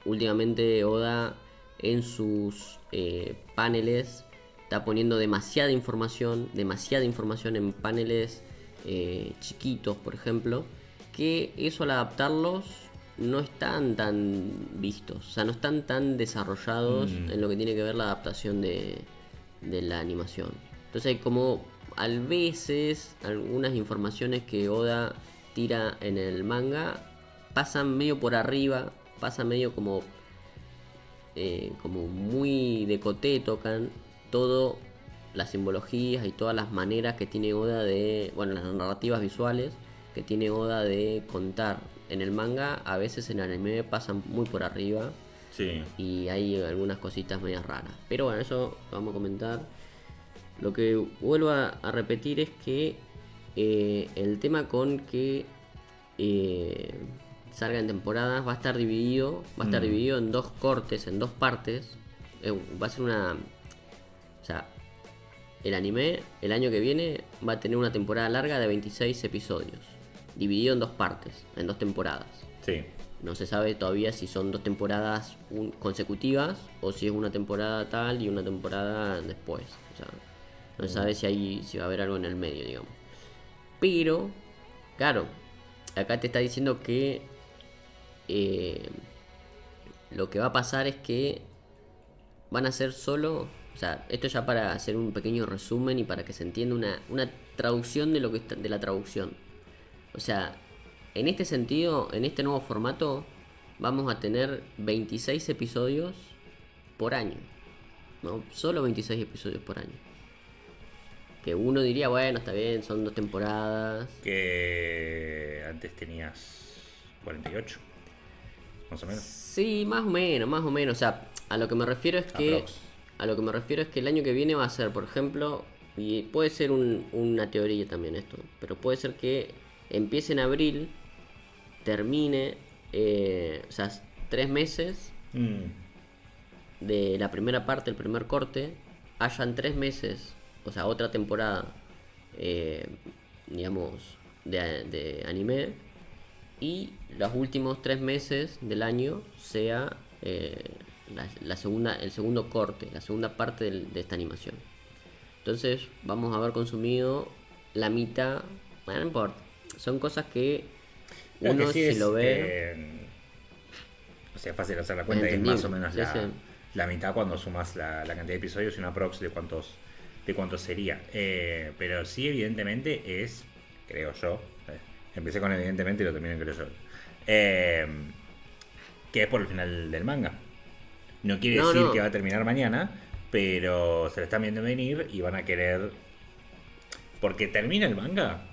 últimamente Oda en sus paneles está poniendo demasiada información en paneles chiquitos, por ejemplo, que eso al adaptarlos no están tan vistos, o sea, no están tan desarrollados en lo que tiene que ver la adaptación de la animación. Entonces hay como a veces algunas informaciones que Oda tira en el manga pasan medio por arriba, pasan medio como muy de coté, tocan todo las simbologías y todas las maneras que tiene Oda de, bueno, las narrativas visuales que tiene Oda de contar en el manga, a veces en el anime pasan muy por arriba. Sí. Y hay algunas cositas medias raras. Pero bueno, eso lo vamos a comentar. Lo que vuelvo a repetir es que el tema con que salga en temporadas va a estar dividido. Va a estar dividido en dos cortes, en dos partes. Va a ser una... O sea, el anime el año que viene va a tener una temporada larga de 26 episodios. Dividido en dos partes, en dos temporadas. Sí. No se sabe todavía si son dos temporadas consecutivas o si es una temporada tal y una temporada después. O sea, no se sabe si va a haber algo en el medio, digamos. Pero, claro, acá te está diciendo que lo que va a pasar es que van a ser solo... O sea, esto ya para hacer un pequeño resumen y para que se entienda una traducción de lo que de la traducción. O sea, en este sentido, en este nuevo formato, vamos a tener 26 episodios por año. ¿No? Solo 26 episodios por año. Que uno diría, bueno, está bien, son 2 temporadas. Que antes tenías 48, más o menos. Sí, más o menos. O sea, a lo que me refiero es que... Aprox. A lo que me refiero es que el año que viene va a ser, por ejemplo, y puede ser una teoría también esto, pero puede ser que empiece en abril, termine, o sea, 3 meses de la primera parte, el primer corte, hayan 3 meses, o sea, otra temporada, digamos, de anime, y los últimos 3 meses del año sea el segundo corte, la segunda parte de esta animación. Entonces vamos a haber consumido la mitad. Bueno, no importa. Son cosas que uno que sí si lo ve... o sea, es fácil hacer la cuenta y es entendible. más o menos Sí, sí. la mitad cuando sumas la cantidad de episodios y una prox de cuántos sería. Pero sí, evidentemente es, creo yo, empecé con evidentemente y lo terminé en creo yo, que es por el final del manga. No quiere No, decir no. que va a terminar mañana, pero se lo están viendo venir y van a querer... Porque termina el manga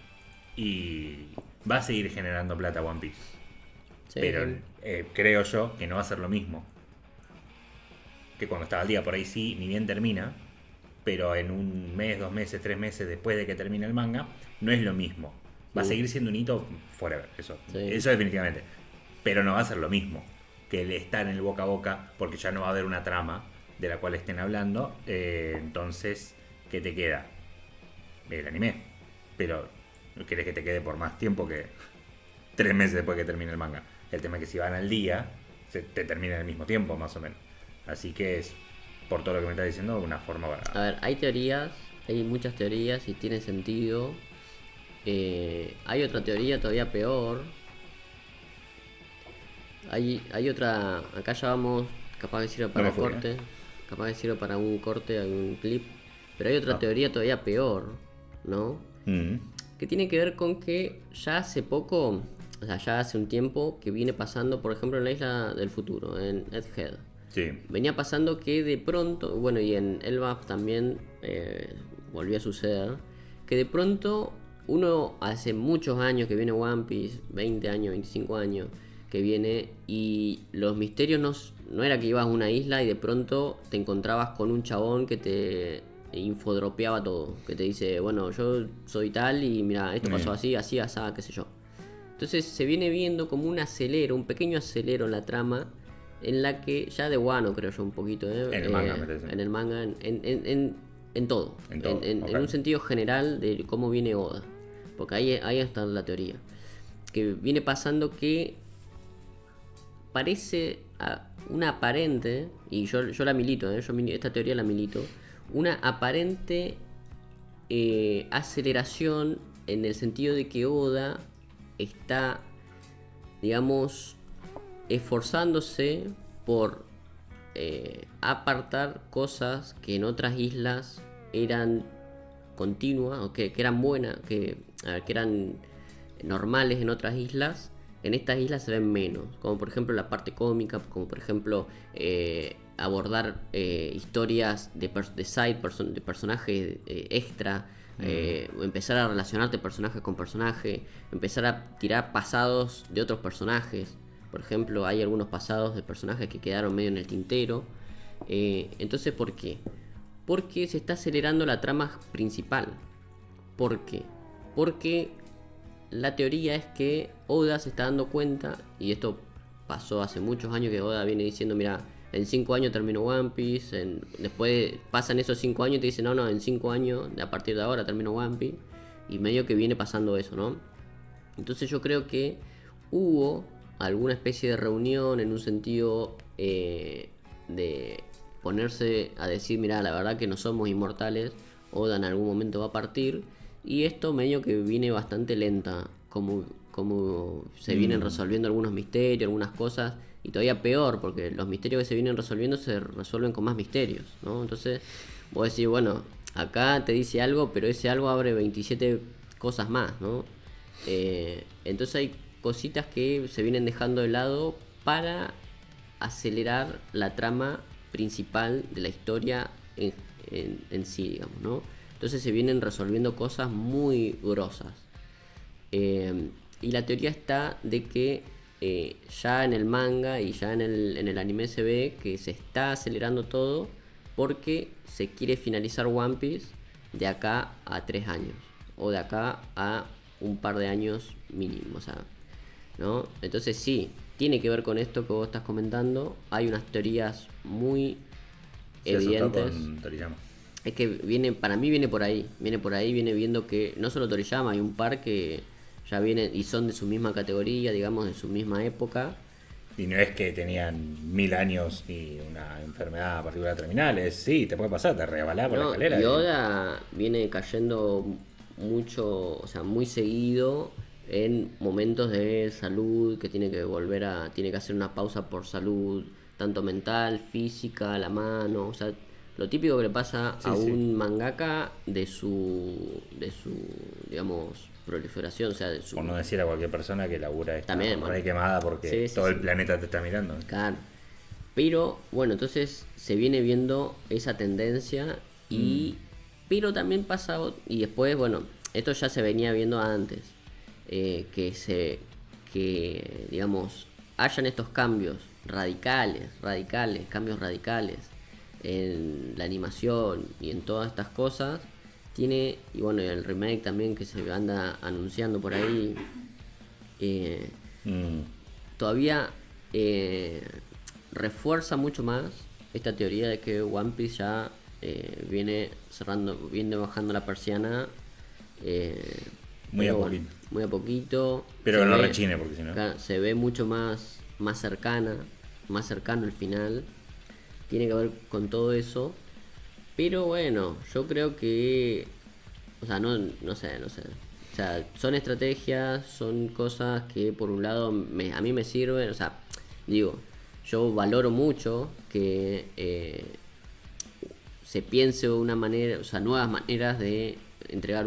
y va a seguir generando plata One Piece. Sí, Pero sí. creo yo que no va a ser lo mismo. Que cuando estaba al día, por ahí sí, ni bien termina. Pero en un mes, 2 meses, 3 meses después de que termine el manga, no es lo mismo. Va a seguir siendo un hito forever, eso. Sí. Eso definitivamente. Pero no va a ser lo mismo que el estar en el boca a boca, porque ya no va a haber una trama de la cual estén hablando. Entonces, ¿qué te queda? El anime. Pero no querés que te quede por más tiempo que 3 meses después que termine el manga. El tema es que si van al día, te termina al mismo tiempo, más o menos. Así que es, por todo lo que me estás diciendo, una forma para... A ver, hay teorías, hay muchas teorías y tiene sentido. Hay otra teoría todavía peor. Hay otra, acá ya vamos, capaz que sirva para No me fui, corte, capaz que sirva para un corte, algún clip, pero hay otra No. teoría todavía peor, ¿no? Que tiene que ver con que ya hace poco, o sea, ya hace un tiempo que viene pasando, por ejemplo, en la Isla del Futuro, en Egghead. Sí. Venía pasando que de pronto, bueno, y en Elbaf también volvió a suceder, que de pronto uno hace muchos años que viene One Piece, 20 años, 25 años, que viene y los misterios no era que ibas a una isla y de pronto te encontrabas con un chabón que te infodropeaba todo, que te dice, bueno, yo soy tal y mira, esto pasó así, así, así, qué sé yo. Entonces se viene viendo como un pequeño acelero en la trama, en la que ya de Wano creo yo un poquito, En el manga, me parece. en el manga, en todo, En todo, en ok. un sentido general de cómo viene Oda, porque ahí está la teoría, que viene pasando que parece una aparente, y yo la milito, esta teoría la milito, una aparente aceleración en el sentido de que Oda está, digamos, esforzándose por apartar cosas que en otras islas eran continuas o que eran buenas, que eran normales en otras islas. En estas islas se ven menos, como por ejemplo la parte cómica, como por ejemplo abordar historias de personajes extra, empezar a relacionarte personaje con personaje, empezar a tirar pasados de otros personajes. Por ejemplo, hay algunos pasados de personajes que quedaron medio en el tintero. Entonces, ¿por qué? Porque se está acelerando la trama principal. ¿Por qué? Porque la teoría es que Oda se está dando cuenta, y esto pasó hace muchos años, que Oda viene diciendo, mira, en 5 años termino One Piece, después pasan esos 5 años y te dicen, no, en 5 años, a partir de ahora termino One Piece, y medio que viene pasando eso, ¿no? Entonces yo creo que hubo alguna especie de reunión en un sentido de ponerse a decir, mira, la verdad que no somos inmortales, Oda en algún momento va a partir, y esto medio que viene bastante lenta, como se vienen resolviendo algunos misterios, algunas cosas, y todavía peor, porque los misterios que se vienen resolviendo se resuelven con más misterios, ¿no? Entonces vos decís, bueno, acá te dice algo, pero ese algo abre 27 cosas más, ¿no? Entonces hay cositas que se vienen dejando de lado para acelerar la trama principal de la historia en sí, digamos, ¿no? Entonces se vienen resolviendo cosas muy grosas. Y la teoría está de que ya en el manga y ya en el anime se ve que se está acelerando todo porque se quiere finalizar One Piece de acá a 3 años. O de acá a un par de años mínimo, o sea, ¿no? Entonces sí, tiene que ver con esto que vos estás comentando. Hay unas teorías muy evidentes. Con Toriyama. Es que para mí viene por ahí, viene viendo que no solo Toriyama, hay un par que ya vienen y son de su misma categoría, digamos, de su misma época. Y no es que tenían 1000 años y una enfermedad particular terminal, sí, te puede pasar, te rebalás por la escalera. Y Oda viene cayendo mucho, o sea, muy seguido en momentos de salud, que tiene que hacer una pausa por salud, tanto mental, física, la mano, o sea, lo típico que le pasa a un mangaka de su, digamos, proliferación, o sea, de su... Por no decir a cualquier persona que labura esta También, re quemada porque todo el planeta te está mirando. Claro. Pero, bueno, entonces se viene viendo esa tendencia pero también pasa... Y después, bueno, esto ya se venía viendo antes. Que digamos, hayan estos cambios cambios radicales en la animación y en todas estas cosas, y bueno, el remake también que se anda anunciando por ahí, todavía refuerza mucho más esta teoría de que One Piece ya viene bajando la persiana, muy a poquito. Muy a poquito. Pero que no rechine, porque si no... Se ve mucho más cercano el final. Tiene que ver con todo eso. Pero bueno, yo creo que... O sea, no sé. O sea, son estrategias, son cosas que por un lado a mí me sirven. O sea, digo, yo valoro mucho que se piense de una manera, o sea, nuevas maneras de entregar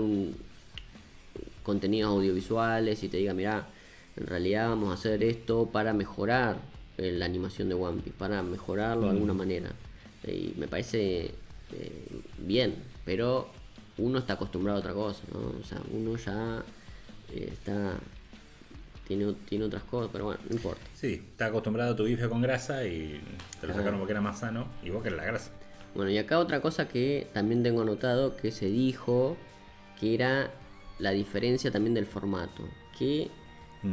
contenidos audiovisuales y te diga, mira, en realidad vamos a hacer esto para mejorar la animación de One Piece, para mejorarlo de alguna manera. Y me parece bien, pero uno está acostumbrado a otra cosa, ¿no? O sea, uno ya tiene otras cosas, pero bueno, no importa. Sí, está acostumbrado a tu bife con grasa y te lo sacaron porque era más sano y vos querés la grasa. Bueno, y acá otra cosa que también tengo anotado, que se dijo, que era la diferencia también del formato, que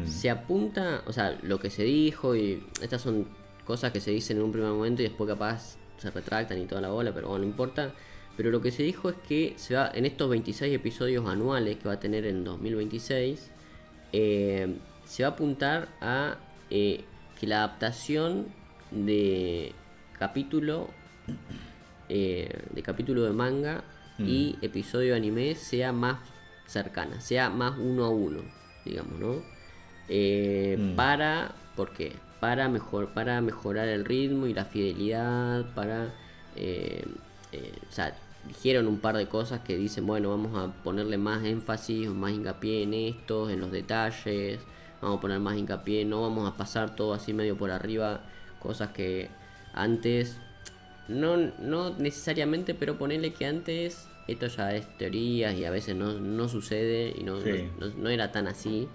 se apunta, o sea, lo que se dijo, y estas son cosas que se dicen en un primer momento y después capaz se retractan y toda la bola, pero bueno, no importa. Pero lo que se dijo es que se va, en estos 26 episodios anuales que va a tener en 2026, se va a apuntar a que la adaptación de capítulo de manga y episodio de anime sea más cercana, sea más 1 a 1, digamos, ¿no? ¿Por qué? para mejorar el ritmo y la fidelidad, o sea, dijeron un par de cosas que dicen, bueno, vamos a ponerle más énfasis o más hincapié en esto, en los detalles, vamos a poner más hincapié, no vamos a pasar todo así medio por arriba, cosas que antes, no necesariamente, pero ponerle que antes esto ya es teorías y a veces no sucede y Sí. no era tan así,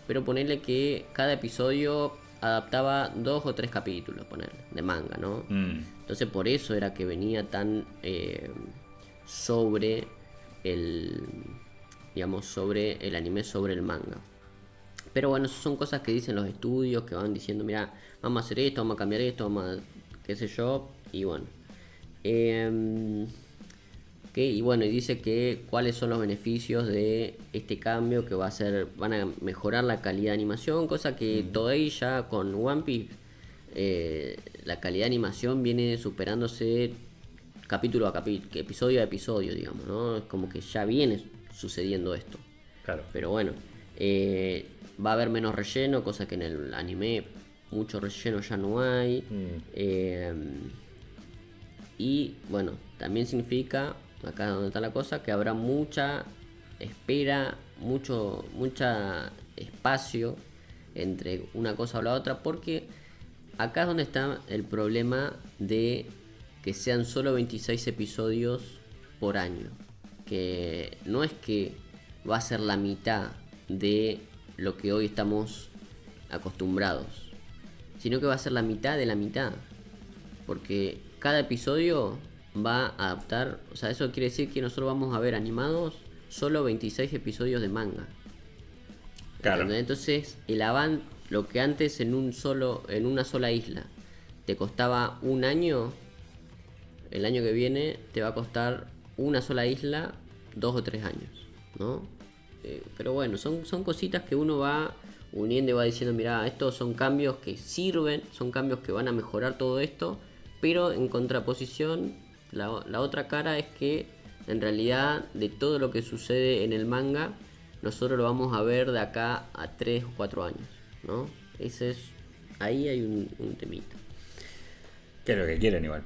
pero ponerle que cada episodio adaptaba 2 o 3 capítulos, ponerle, de manga, ¿no? Mm, Entonces por eso era que venía tan sobre el, digamos, sobre el anime, sobre el manga. Pero bueno, son cosas que dicen los estudios, que van diciendo, mira, vamos a hacer esto, vamos a cambiar esto, vamos a, qué sé yo, y bueno. Y bueno, y dice que cuáles son los beneficios de este cambio, que va a ser, van a mejorar la calidad de animación, cosa que Toei ya con One Piece, la calidad de animación viene superándose capítulo a capítulo, episodio a episodio, digamos, ¿no? Es como que ya viene sucediendo esto. claro. Pero bueno, va a haber menos relleno, cosa que en el anime mucho relleno ya no hay. Y bueno, también significa, acá donde está la cosa, que habrá mucha espera, mucha espacio entre una cosa o la otra, porque acá es donde está el problema de que sean solo 26 episodios por año. Que no es que va a ser la mitad de lo que hoy estamos acostumbrados, sino que va a ser la mitad de la mitad. Porque cada episodio va a adaptar, o sea, eso quiere decir que nosotros vamos a ver animados solo 26 episodios de manga. Claro. ¿Entendés? Entonces, el avance, lo que antes en una sola isla te costaba un año, el año que viene te va a costar una sola isla 2 o 3 años, ¿no? Pero bueno, son cositas que uno va uniendo y va diciendo, mira, estos son cambios que sirven, son cambios que van a mejorar todo esto, pero en contraposición, la otra cara es que en realidad de todo lo que sucede en el manga, nosotros lo vamos a ver de acá a 3 o 4 años, ¿no? Ahí hay un temita. Que es lo que quieren igual.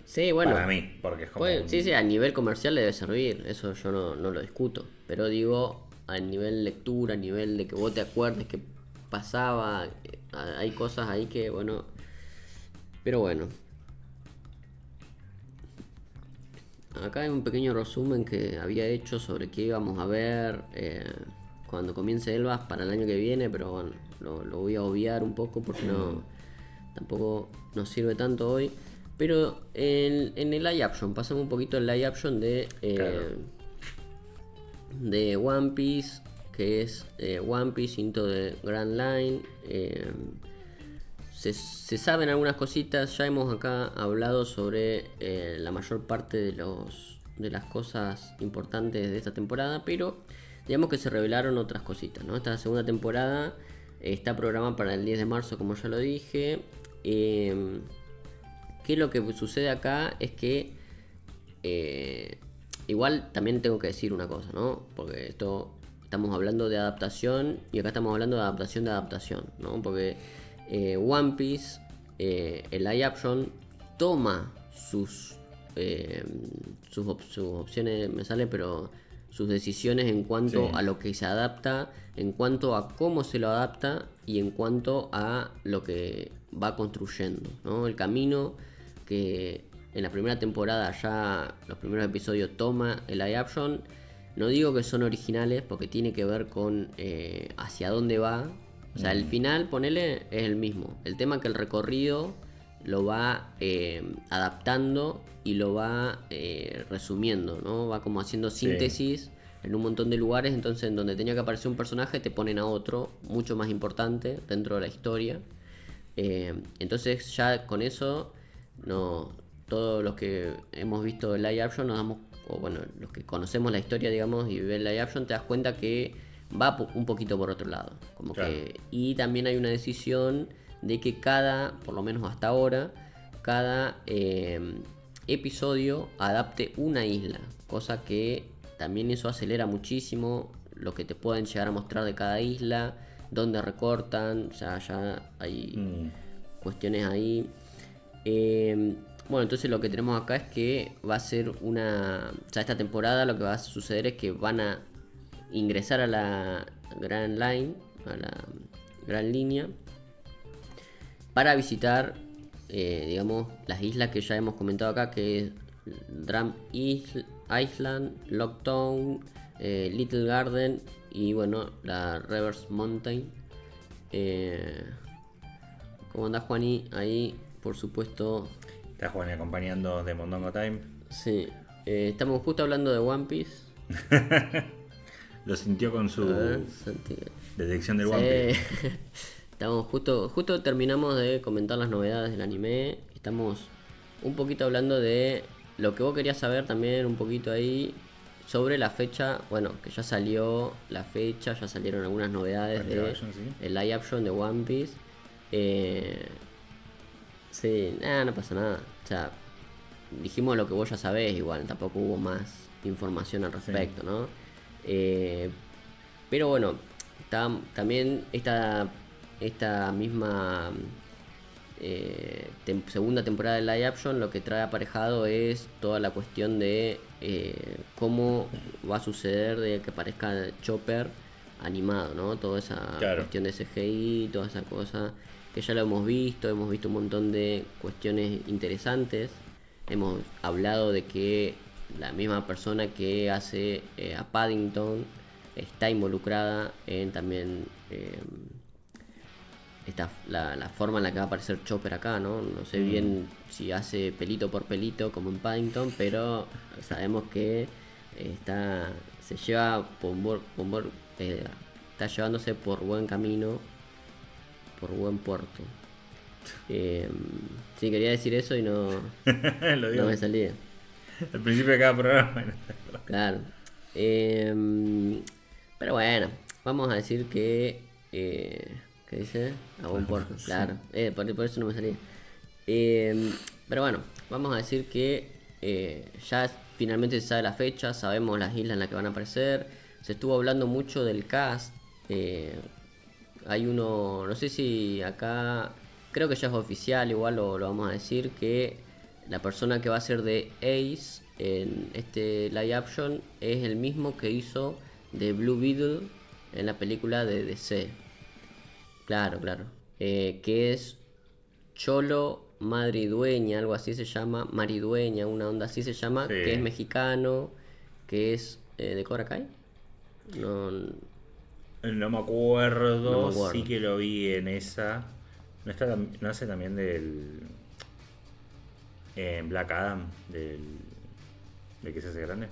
Sí, bueno, para mí. Porque es como. pues, sí, a nivel comercial debe servir, eso yo no lo discuto. Pero digo, a nivel lectura, a nivel de que vos te acuerdes que pasaba, hay cosas ahí que, bueno. Pero bueno, acá hay un pequeño resumen que había hecho sobre qué íbamos a ver cuando comience Elbas para el año que viene, pero bueno, lo voy a obviar un poco porque tampoco nos sirve tanto hoy. Pero en el live action, pasamos un poquito el live action Claro. de One Piece, que es One Piece into the Grand Line. Se saben algunas cositas, ya hemos acá hablado sobre la mayor parte de las cosas importantes de esta temporada, pero digamos que se revelaron otras cositas, ¿no? Esta segunda temporada está programada para el 10 de marzo, como ya lo dije. ¿Qué es lo que sucede acá? Es que igual también tengo que decir una cosa, ¿no? Porque esto estamos hablando de adaptación y acá estamos hablando de adaptación, ¿no? Porque One Piece, el live action, toma sus opciones, me sale, pero sus decisiones en cuanto Sí. a lo que se adapta, en cuanto a cómo se lo adapta y en cuanto a lo que va construyendo, ¿no? El camino que en la primera temporada ya los primeros episodios toma el live action. No digo que son originales porque tiene que ver con hacia dónde va. O sea, el final, ponele, es el mismo. El tema que el recorrido lo va adaptando y lo va resumiendo, ¿no? Va como haciendo síntesis en un montón de lugares. Entonces, en donde tenía que aparecer un personaje, te ponen a otro, mucho más importante dentro de la historia. Entonces, ya con eso, no, todos los que hemos visto el live action nos damos, o bueno, los que conocemos la historia, digamos, y ven el live action, te das cuenta que va un poquito por otro lado. Como Claro. y también hay una decisión de que por lo menos hasta ahora, cada episodio adapte una isla. Cosa que también eso acelera muchísimo lo que te pueden llegar a mostrar de cada isla, dónde recortan. O sea, ya hay cuestiones ahí. Bueno, entonces lo que tenemos acá es que va a ser o sea, esta temporada lo que va a suceder es que van a ingresar a la Grand Line, a la Gran Línea, para visitar, digamos, las islas que ya hemos comentado acá, que es Drum Island, Lockdown, Little Garden y bueno, la Reverse Mountain. ¿Cómo andás, Juani? Ahí, por supuesto. Está Juan acompañando de Mondongo Time. Sí, estamos justo hablando de One Piece. Lo sintió con su Santi. detección del Sí. One Piece. Estamos justo terminamos de comentar las novedades del anime. Estamos un poquito hablando de lo que vos querías saber también, un poquito ahí, sobre la fecha. Bueno, que ya salió la fecha, ya salieron algunas novedades de el live action de One Piece. Sí, nada, no pasa nada. O sea, dijimos lo que vos ya sabés, igual, tampoco hubo más información al respecto, ¿no? Pero bueno, también esta misma segunda temporada de live action lo que trae aparejado es toda la cuestión de cómo va a suceder de que aparezca Chopper animado, ¿no? Toda esa cuestión de CGI, toda esa cosa que ya lo hemos visto un montón de cuestiones interesantes. Hemos hablado de que la misma persona que hace a Paddington está involucrada en también la forma en la que va a aparecer Chopper acá, ¿no? No sé bien si hace pelito por pelito como en Paddington, pero sabemos que se lleva está llevándose por buen camino, por buen puerto. Sí, quería decir eso y no me salía. Al principio de cada programa. Claro. Pero bueno, vamos a decir que... ¿qué dice? A buen puerto, claro. Por eso no me salía. Pero bueno, vamos a decir que ya finalmente se sabe la fecha, sabemos las islas en las que van a aparecer. Se estuvo hablando mucho del cast. Hay uno, no sé si acá, creo que ya es oficial, igual lo vamos a decir, que la persona que va a ser de Ace en este live action es el mismo que hizo de Blue Beetle en la película de DC. Claro. Que es Cholo Madridueña, algo así se llama, Maridueña, una onda así se llama, sí. Que es mexicano, que es de Cobra Kai. No me acuerdo, sí que lo vi en esa. ¿No hace también del Black Adam, de que se hace grande?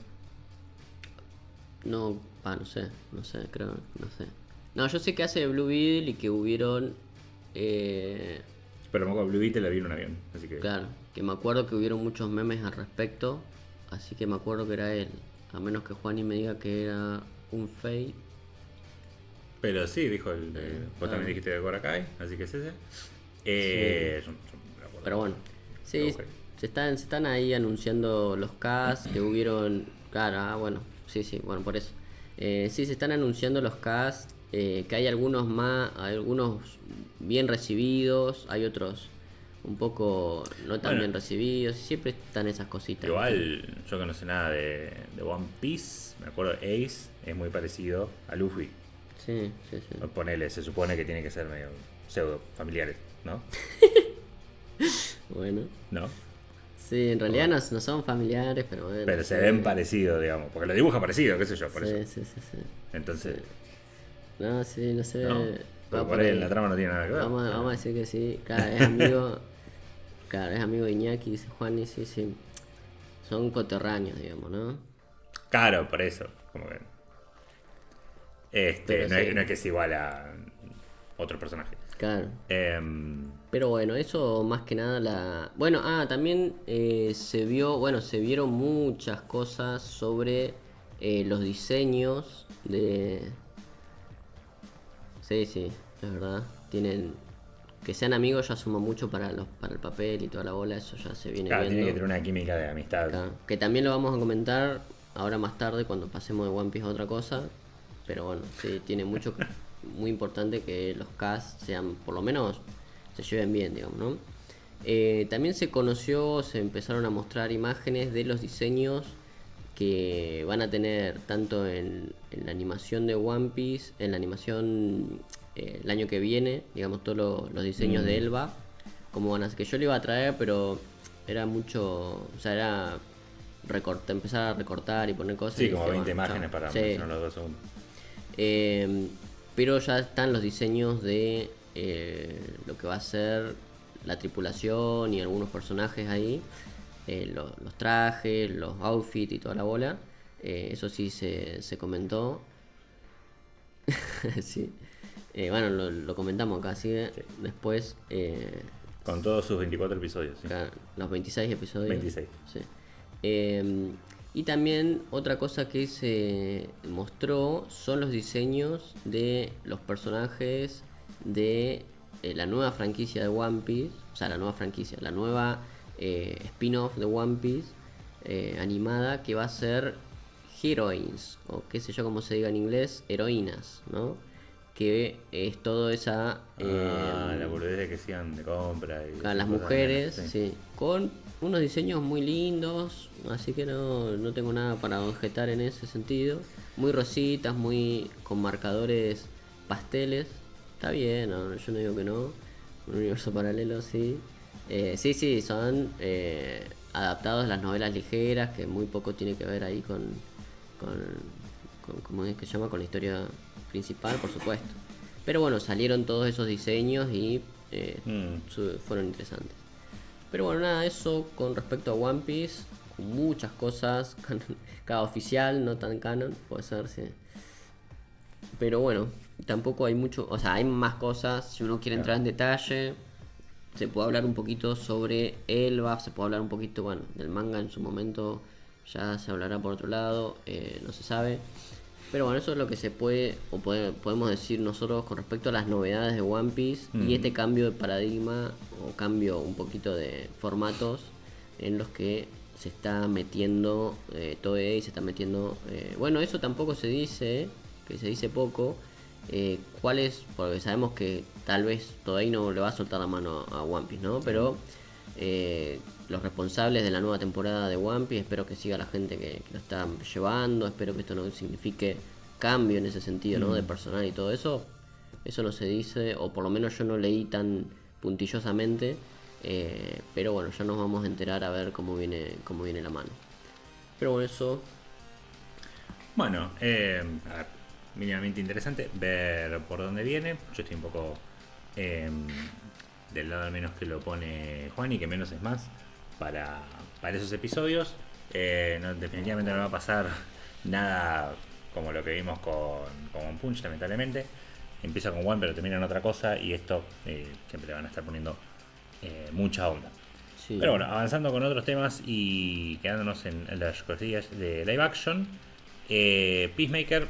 No sé, creo, no sé. No, yo sé que hace de Blue Beetle y que hubieron... Pero me acuerdo, Blue Beetle la vi en un avión, así que... Claro, que me acuerdo que hubieron muchos memes al respecto, así que me acuerdo que era él. A menos que Juani me diga que era un fake. Pero sí, dijo vos también dijiste de Cobra Kai, así que es ese. Sí. Pero bueno, sí, se están ahí anunciando los casts que hubieron... Claro, bueno, sí, bueno, por eso. Sí, se están anunciando los casts, que hay algunos bien recibidos, hay otros un poco no tan bien recibidos, siempre están esas cositas. Igual, yo que no sé nada de One Piece, me acuerdo Ace es muy parecido a Luffy. Sí. Ponele, se supone que tiene que ser medio pseudo familiares, ¿no? Bueno. ¿No? Sí, en realidad no son familiares, pero bueno. Pero se ven parecidos, digamos, porque lo dibuja parecido, qué sé yo, por eso. Sí. Entonces... Sí. No, sí, no sé. No, pero por ahí en la trama no tiene nada que ver. Vamos a decir que sí. Claro, es amigo. Es amigo de Iñaki, dice Juan, y sí. Son coterráneos, digamos, ¿no? Claro, por eso. Como que... no es que es igual a otro personaje. Claro. Pero bueno, eso más que nada Bueno, también se vieron muchas cosas sobre los diseños de... Sí, es verdad. Que sean amigos ya suma mucho para el papel y toda la bola, eso ya se viene viendo. Tiene que tener una química de amistad. Claro, que también lo vamos a comentar ahora más tarde cuando pasemos de One Piece a otra cosa. Pero bueno, sí, tiene muy importante que los casts sean, por lo menos, se lleven bien, digamos, ¿no? También se empezaron a mostrar imágenes de los diseños que van a tener tanto en la animación de One Piece, en la animación el año que viene, digamos, todos los diseños de Elba, como van a ser, que yo le iba a traer, pero era mucho, o sea, era empezar a recortar y poner cosas. Sí, y como dije, 20 bueno, imágenes chao. para Sí. mencionar los 2 segundos. Pero ya están los diseños de lo que va a ser la tripulación y algunos personajes ahí, los trajes, los outfits y toda la bola. Eso sí se comentó. Sí. Bueno, lo comentamos acá, así que Sí. después Con todos sus 24 episodios. ¿Sí? acá, los 26 episodios. 26. Sí. Y también otra cosa que se mostró son los diseños de los personajes de la nueva franquicia de One Piece. O sea, la nueva franquicia, la nueva spin-off de One Piece animada, que va a ser Heroines, o qué sé yo cómo se diga en inglés, heroínas, ¿no? Que es todo esa... La boludez de que sigan de compra. Y a las cosas mujeres, sí. sí, con unos diseños muy lindos, así que no tengo nada para objetar en ese sentido. Muy rositas, muy con marcadores pasteles, está bien, yo no digo que no. Un universo paralelo, sí. Sí, son adaptados a las novelas ligeras, que muy poco tiene que ver ahí con ¿cómo es que se llama? Con la historia principal, por supuesto. Pero bueno, salieron todos esos diseños y fueron interesantes. Pero bueno, nada, eso con respecto a One Piece, con muchas cosas, cada oficial, no tan canon, puede ser, sí. Pero bueno, tampoco hay mucho, o sea, hay más cosas, si uno quiere entrar en detalle, se puede hablar un poquito sobre Elbaf, se puede hablar un poquito, bueno, del manga en su momento, ya se hablará por otro lado, no se sabe. Pero bueno, eso es lo que se podemos decir nosotros con respecto a las novedades de One Piece y este cambio de paradigma o cambio un poquito de formatos en los que se está metiendo Toei, se está metiendo... bueno, eso tampoco se dice, que se dice poco. ¿Cuál es? Porque sabemos que tal vez Toei no le va a soltar la mano a One Piece, ¿no? Pero los responsables de la nueva temporada de One Piece, espero que siga la gente que lo está llevando, espero que esto no signifique cambio en ese sentido, ¿no? De personal y todo eso. Eso no se dice, o por lo menos yo no leí tan puntillosamente, pero bueno, ya nos vamos a enterar a ver cómo viene la mano. Pero bueno, eso. Bueno, a ver, mínimamente interesante ver por dónde viene. Yo estoy un poco del lado al menos que lo pone Juan y que menos es más para esos episodios. Definitivamente no va a pasar nada como lo que vimos con One Punch, lamentablemente. Empieza con One pero termina en otra cosa y esto siempre le van a estar poniendo mucha onda. Sí. Pero bueno, avanzando con otros temas y quedándonos en las cosillas de live action. Peacemaker,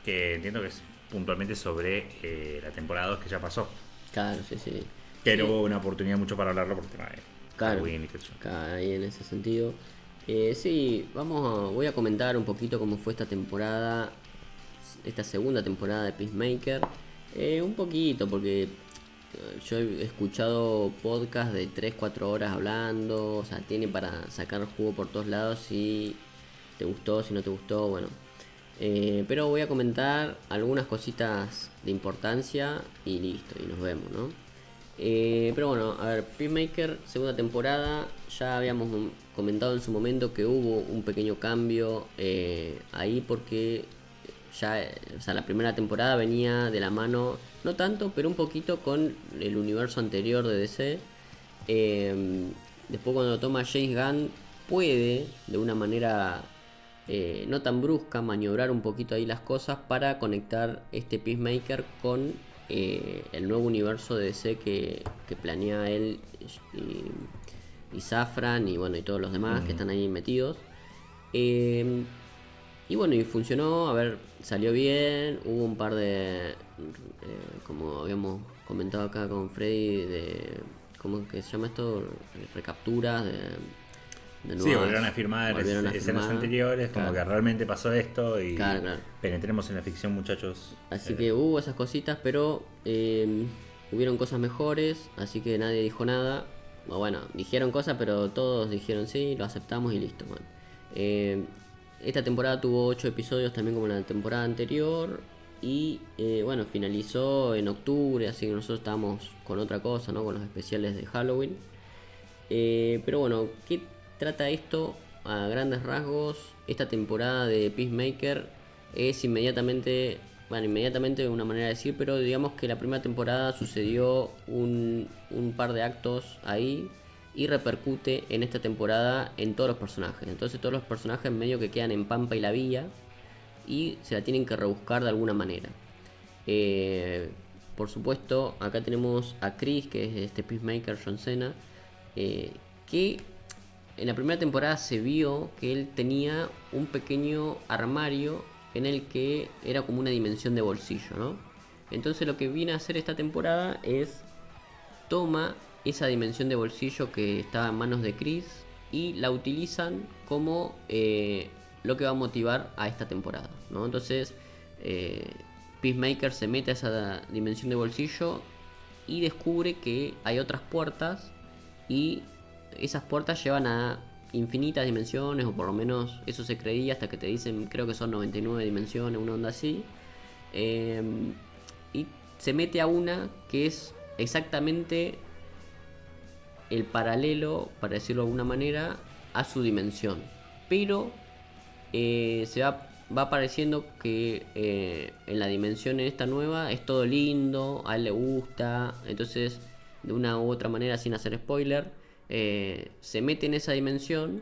que entiendo que es puntualmente sobre la temporada 2 que ya pasó. Claro, sí. Que no hubo una oportunidad mucho para hablarlo por el tema de Claro, Halloween y qué sé yo. ahí en ese sentido. Sí, voy a comentar un poquito cómo fue esta temporada, esta segunda temporada de Peacemaker. Un poquito, porque yo he escuchado podcasts de 3-4 horas hablando, o sea, tiene para sacar jugo por todos lados, si te gustó, si no te gustó, bueno. Pero voy a comentar algunas cositas de importancia y listo, y nos vemos, ¿no? Pero bueno, a ver, Peacemaker, segunda temporada, ya habíamos comentado en su momento que hubo un pequeño cambio ahí porque ya, o sea, la primera temporada venía de la mano, no tanto, pero un poquito con el universo anterior de DC. Después cuando lo toma James Gunn puede, de una manera no tan brusca, maniobrar un poquito ahí las cosas para conectar este Peacemaker con el nuevo universo de DC que planea él y Safran y bueno y todos los demás que están ahí metidos. Y bueno, y funcionó, a ver, salió bien, hubo un par de, como habíamos comentado acá con Freddy, ¿cómo es que se llama esto? Recapturas de Sí, nuevas, volvieron a firmar escenas anteriores, claro, como que realmente pasó esto y claro. penetremos en la ficción, muchachos. Así que hubo esas cositas, pero hubieron cosas mejores, así que nadie dijo nada. O bueno, dijeron cosas, pero todos dijeron sí, lo aceptamos y listo, man. Eh, Esta temporada tuvo 8 episodios también como la temporada anterior. Y bueno, finalizó en octubre, así que nosotros estábamos con otra cosa, ¿no? Con los especiales de Halloween. Pero bueno, ¿qué trata esto a grandes rasgos? Esta temporada de Peacemaker es inmediatamente, bueno, inmediatamente de una manera de decir, pero digamos que la primera temporada sucedió un par de actos ahí y repercute en esta temporada en todos los personajes. Entonces todos los personajes medio que quedan en Pampa y la Villa y se la tienen que rebuscar de alguna manera. Eh, por supuesto, acá tenemos a Chris, que es este Peacemaker John Cena, que en la primera temporada se vio que él tenía un pequeño armario en el que era como una dimensión de bolsillo, ¿no? Entonces lo que viene a hacer esta temporada es toma esa dimensión de bolsillo que estaba en manos de Chris y la utilizan como lo que va a motivar a esta temporada, ¿no? Entonces Peacemaker se mete a esa dimensión de bolsillo y descubre que hay otras puertas y esas puertas llevan a infinitas dimensiones, o por lo menos eso se creía hasta que te dicen, creo que son 99 dimensiones, una onda así. Y se mete a una que es exactamente el paralelo, para decirlo de alguna manera, a su dimensión. Pero va apareciendo que en la dimensión en esta nueva es todo lindo, a él le gusta, entonces de una u otra manera, sin hacer spoiler, se mete en esa dimensión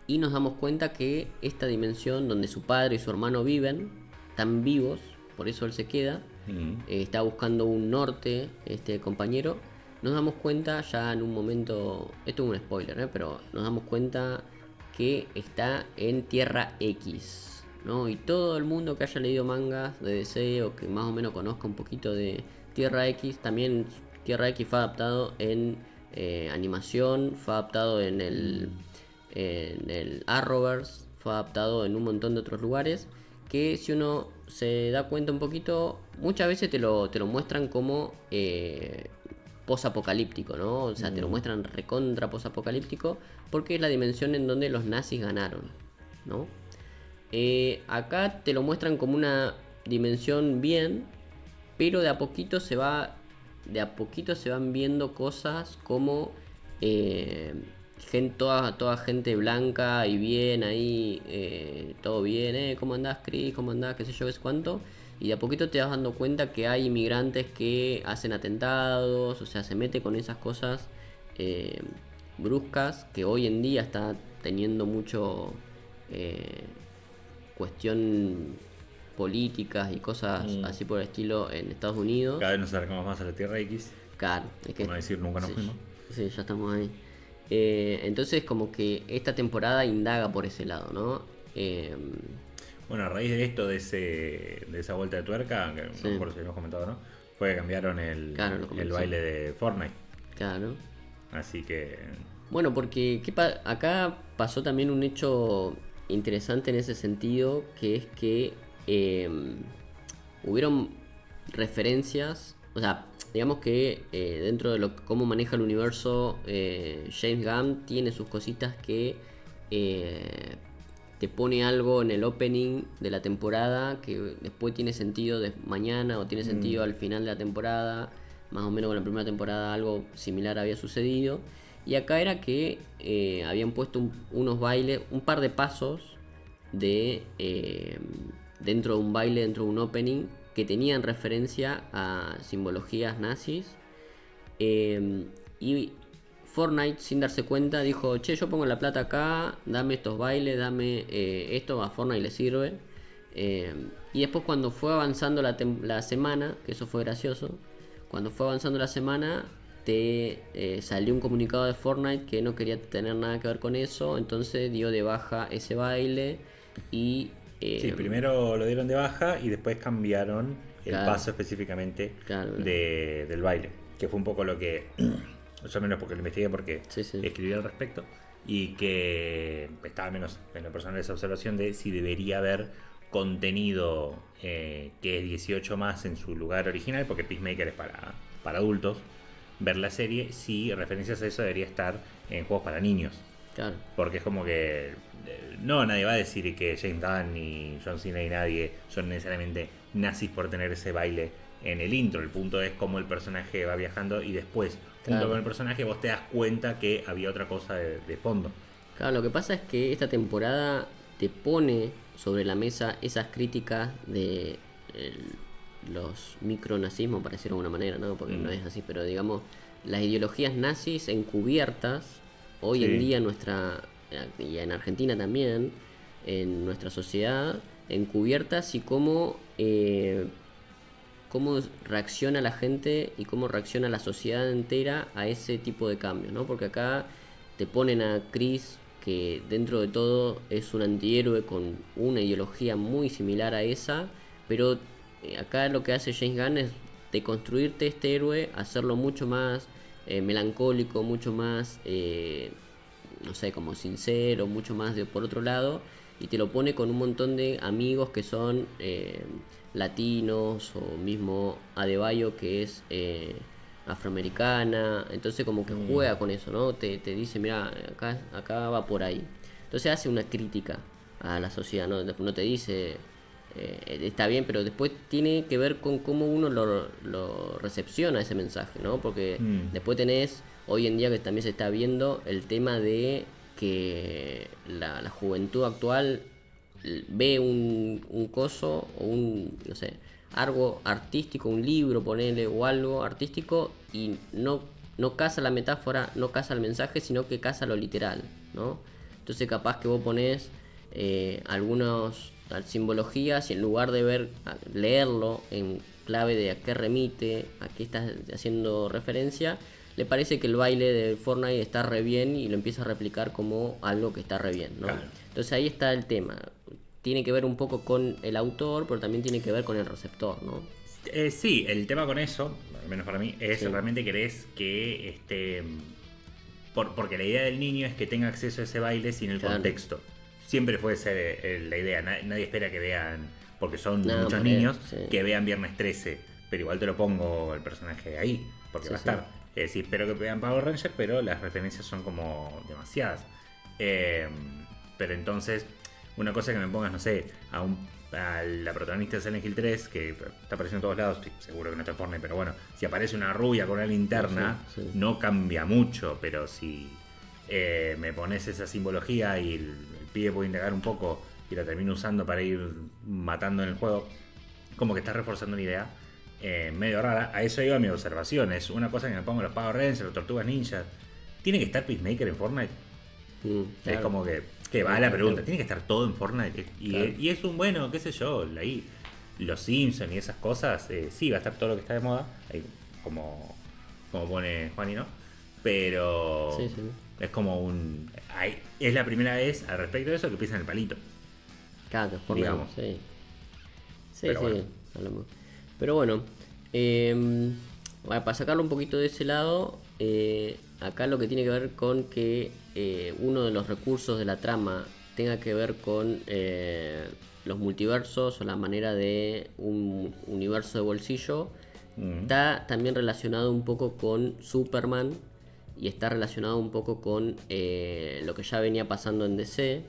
y nos damos cuenta que esta dimensión donde su padre y su hermano viven, están vivos, por eso él se queda, está buscando un norte, este compañero. Nos damos cuenta ya en un momento, esto es un spoiler, pero nos damos cuenta que está en Tierra X, ¿no? Y todo el mundo que haya leído mangas de DC o que más o menos conozca un poquito de Tierra X, también Tierra X fue adaptado en animación, fue adaptado en el Arrowverse, fue adaptado en un montón de otros lugares, que si uno se da cuenta un poquito, muchas veces te lo muestran como posapocalíptico, ¿no? O sea, te lo muestran recontra posapocalíptico porque es la dimensión en donde los nazis ganaron, ¿no? Acá te lo muestran como una dimensión bien, pero de a poquito se van viendo cosas como toda gente blanca y bien ahí, todo bien, ¿cómo andás, Chris? ¿Cómo andás? ¿Qué sé yo, qué sé cuánto? Y de a poquito te vas dando cuenta que hay inmigrantes que hacen atentados, o sea, se mete con esas cosas bruscas que hoy en día está teniendo mucho cuestión políticas y cosas así por el estilo en Estados Unidos. Cada vez nos acercamos más a la Tierra X. Claro, es que, Como decir, nunca nos fuimos. Sí, ya estamos ahí. Entonces como que esta temporada indaga por ese lado, ¿no? Bueno, a raíz de esto, de esa vuelta de tuerca, que no me acuerdo si habíamos comentado, ¿no? Fue que cambiaron el baile de Fortnite. Claro. Así que... Bueno, porque acá pasó también un hecho interesante en ese sentido, que es que hubieron referencias, o sea, digamos que dentro de cómo maneja el universo, James Gunn tiene sus cositas que te pone algo en el opening de la temporada que después tiene sentido de mañana o tiene sentido al final de la temporada. Más o menos con la primera temporada algo similar había sucedido. Y acá era que habían puesto unos bailes, un par de pasos dentro de un baile, dentro de un opening, que tenían referencia a simbologías nazis. Y Fortnite, sin darse cuenta, dijo, che, yo pongo la plata acá, dame estos bailes, dame esto, a Fortnite le sirve. Y después cuando fue avanzando la semana, que eso fue gracioso, cuando fue avanzando la semana, salió un comunicado de Fortnite que no quería tener nada que ver con eso, entonces dio de baja ese baile y... sí, primero lo dieron de baja y después cambiaron el Claro. paso específicamente Claro. del baile, que fue un poco lo que, yo menos porque lo investigué, porque Sí. escribí al respecto, y que estaba menos en lo personal esa observación de si debería haber contenido que es 18 más en su lugar original, porque Peacemaker es para para adultos ver la serie, si referencias a eso debería estar en juegos para niños. Claro. Porque es como que no, nadie va a decir que James Gunn ni John Cena y nadie son necesariamente nazis por tener ese baile en el intro. El punto es cómo el personaje va viajando y después, junto con el personaje, vos te das cuenta que había otra cosa de fondo. Claro, lo que pasa es que esta temporada te pone sobre la mesa esas críticas de los micronazismos, para decirlo de alguna manera, ¿no? Porque no es así, pero digamos, las ideologías nazis encubiertas hoy en día en nuestra, y en Argentina también, en nuestra sociedad, encubiertas, y cómo reacciona la gente y cómo reacciona la sociedad entera a ese tipo de cambios, ¿no? Porque acá te ponen a Chris, que dentro de todo es un antihéroe con una ideología muy similar a esa, pero acá lo que hace James Gunn es deconstruirte este héroe, hacerlo mucho más melancólico, mucho más, no sé, como sincero, mucho más de por otro lado, y te lo pone con un montón de amigos que son latinos, o mismo Adebayo, que es afroamericana. Entonces como que juega con eso, ¿no? Te dice, mira, acá va por ahí. Entonces hace una crítica a la sociedad, ¿no? No te dice está bien, pero después tiene que ver con cómo uno lo recepciona ese mensaje, ¿no? Porque después tenés, hoy en día que también se está viendo el tema de que la juventud actual ve un coso o no sé, algo artístico, un libro, ponele, o algo artístico, y no casa la metáfora, no casa el mensaje, sino que casa lo literal, ¿no? Entonces capaz que vos ponés algunas simbologías, y en lugar de leerlo en clave de a qué remite, a qué estás haciendo referencia, le parece que el baile de Fortnite está re bien y lo empieza a replicar como algo que está re bien, ¿no? Claro. Entonces ahí está el tema. Tiene que ver un poco con el autor, pero también tiene que ver con el receptor, ¿no? Sí, el tema con eso, al menos para mí, es realmente querés que porque la idea del niño es que tenga acceso a ese baile sin el contexto. Siempre fue ser la idea. Nadie espera que vean, porque son muchos niños, que vean Viernes 13. Pero igual te lo pongo el personaje ahí, porque va a estar. Sí, espero que vean Power Rangers, pero las referencias son como demasiadas. Pero entonces, una cosa que me pongas, no sé, a la protagonista de Silent Hill 3, que está apareciendo en todos lados, estoy seguro que no está en Fortnite, pero bueno, si aparece una rubia con una linterna, no cambia mucho, pero si me pones esa simbología y el pibe puede indagar un poco y la termino usando para ir matando en el juego, como que estás reforzando una idea medio rara. A eso iba mi observación. Es una cosa que me pongo los Power Rangers, los Tortugas Ninjas. ¿Tiene que estar Peacemaker en Fortnite? Claro. Es como que va la pregunta. ¿Tiene que estar todo en Fortnite? Y es un bueno, qué sé yo, ahí los Simpsons y esas cosas, sí, va a estar todo lo que está de moda, ahí, como pone Juani, ¿no? Pero es como es la primera vez al respecto de eso que piensan el palito. Claro, digamos. Sí, pero bueno. Hablamos. Pero bueno, para sacarlo un poquito de ese lado, acá lo que tiene que ver con que uno de los recursos de la trama tenga que ver con los multiversos, o la manera de un universo de bolsillo, está también relacionado un poco con Superman, y está relacionado un poco con lo que ya venía pasando en DC.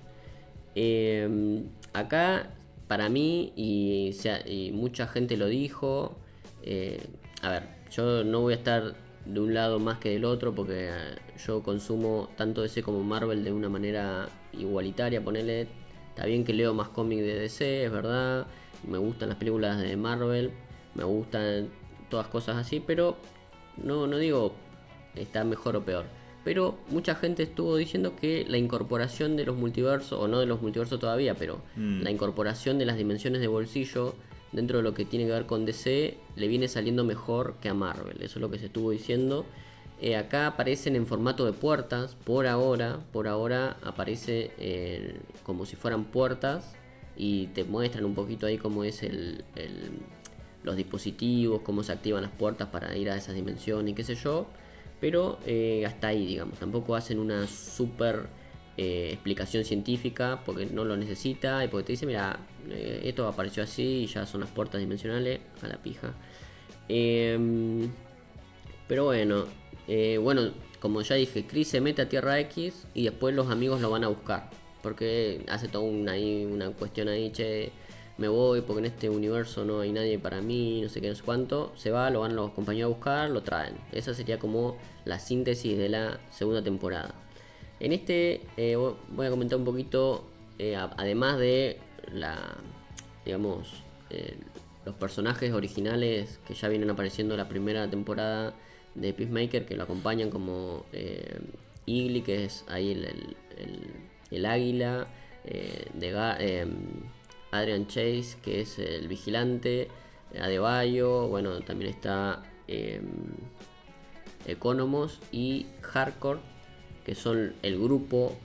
Acá, para mí, y mucha gente lo dijo, a ver, yo no voy a estar de un lado más que del otro, porque yo consumo tanto DC como Marvel de una manera igualitaria, ponele. Está bien que leo más cómics de DC, es verdad, me gustan las películas de Marvel, me gustan todas cosas así, pero no digo está mejor o peor. Pero mucha gente estuvo diciendo que la incorporación de los multiversos, o no de los multiversos todavía, pero la incorporación de las dimensiones de bolsillo dentro de lo que tiene que ver con DC le viene saliendo mejor que a Marvel. Eso es lo que se estuvo diciendo. Acá aparecen en formato de puertas, por ahora aparece como si fueran puertas, y te muestran un poquito ahí cómo es los dispositivos, cómo se activan las puertas para ir a esas dimensiones y qué sé yo. Pero hasta ahí, digamos, tampoco hacen una super explicación científica, porque no lo necesita, y porque te dice, mira, esto apareció así y ya son las puertas dimensionales, a la pija. Pero bueno, bueno, como ya dije, Chris se mete a Tierra X y después los amigos lo van a buscar. Porque hace toda una cuestión ahí, che, me voy porque en este universo no hay nadie para mí, no sé qué, no sé cuánto. Se va, lo van los compañeros a buscar, lo traen. Esa sería como la síntesis de la segunda temporada. En este voy a comentar un poquito, además de digamos, los personajes originales que ya vienen apareciendo en la primera temporada de Peacemaker, que lo acompañan como Eagly, que es ahí el águila, Adrian Chase, que es el vigilante, Adebayo, bueno, también está Economos y Hardcore, que son el grupo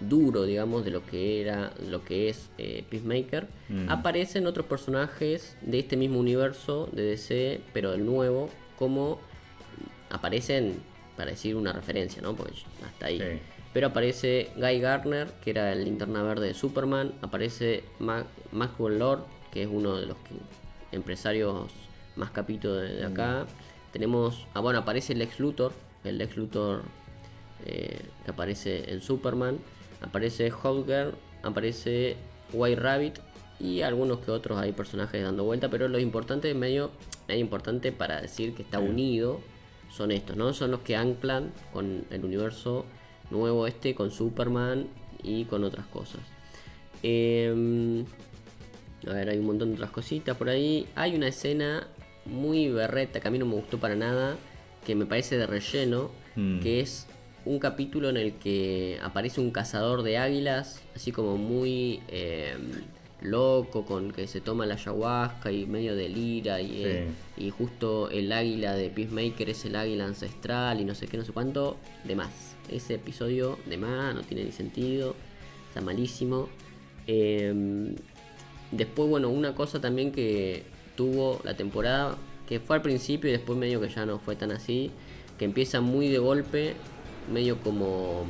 duro, digamos, de lo que es Peacemaker. Aparecen otros personajes de este mismo universo de DC, pero del nuevo, como aparecen, para decir una referencia, ¿no? Porque hasta ahí. Sí. Pero aparece Guy Gardner, que era el Linterna Verde de Superman. Aparece Maxwell Lord, que es uno de los empresarios más capitos de acá. Tenemos, bueno, aparece el Lex Luthor, que aparece en Superman. Aparece Hawkgirl, aparece White Rabbit y algunos que otros hay personajes dando vuelta, pero lo importante, medio importante para decir que está unido, son estos, ¿no? Son los que anclan con el universo nuevo con Superman y con otras cosas. A ver, hay un montón de otras cositas por ahí. Hay una escena muy berreta que a mí no me gustó para nada, que me parece de relleno, que es un capítulo en el que aparece un cazador de águilas, así como muy loco, con que se toma la ayahuasca y medio delira, y justo el águila de Peacemaker es el águila ancestral y no sé qué, no sé cuánto, de más. Ese episodio de más no tiene ni sentido, está malísimo. Después, bueno, una cosa también que tuvo la temporada, que fue al principio y después medio que ya no fue tan así, que empieza muy de golpe, medio como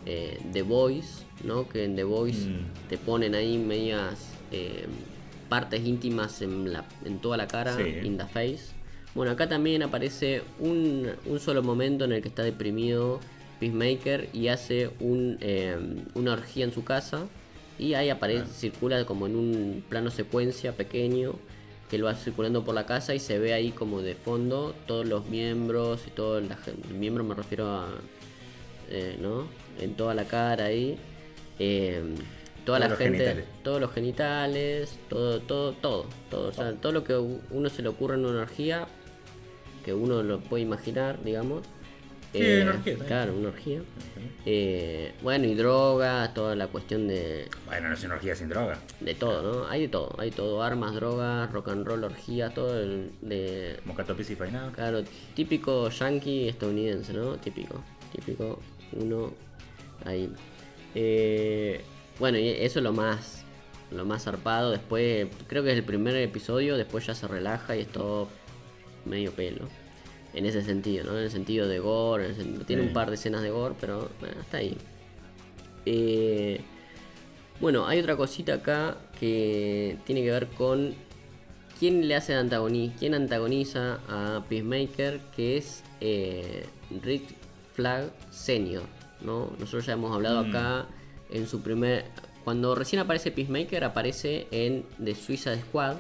The Voice, ¿no? Que en The Voice te ponen ahí medias partes íntimas en toda la cara, in the face. Bueno, acá también aparece un solo momento en el que está deprimido Peacemaker y hace una orgía en su casa, y ahí circula como en un plano secuencia pequeño, que él va circulando por la casa y se ve ahí como de fondo todos los miembros y toda la gente. Miembros me refiero a, ¿no? En toda la cara ahí. Toda la gente, genitales. Todos los genitales, todo. O sea, todo lo que uno se le ocurre en una orgía, que uno lo puede imaginar, digamos. Una orgía. Claro, una orgía. Bueno, y droga, toda la cuestión de... Bueno, no es una orgía sin droga. De todo, ¿no? Hay de todo. Armas, drogas, rock and roll, orgía, todo de... Moscato Pizzi Fainado. Claro, típico yankee estadounidense, ¿no? Típico, uno ahí. Bueno, y eso es lo más zarpado. Después, creo que es el primer episodio, después ya se relaja y es todo medio pelo. En ese sentido, ¿no? En el sentido de gore, tiene un par de escenas de gore, pero bueno, hasta ahí. Bueno, hay otra cosita acá que tiene que ver con quién le hace quién antagoniza a Peacemaker, que es Rick Flag Senior, ¿no? Nosotros ya hemos hablado acá en su cuando recién aparece Peacemaker, aparece en The Suicide Squad,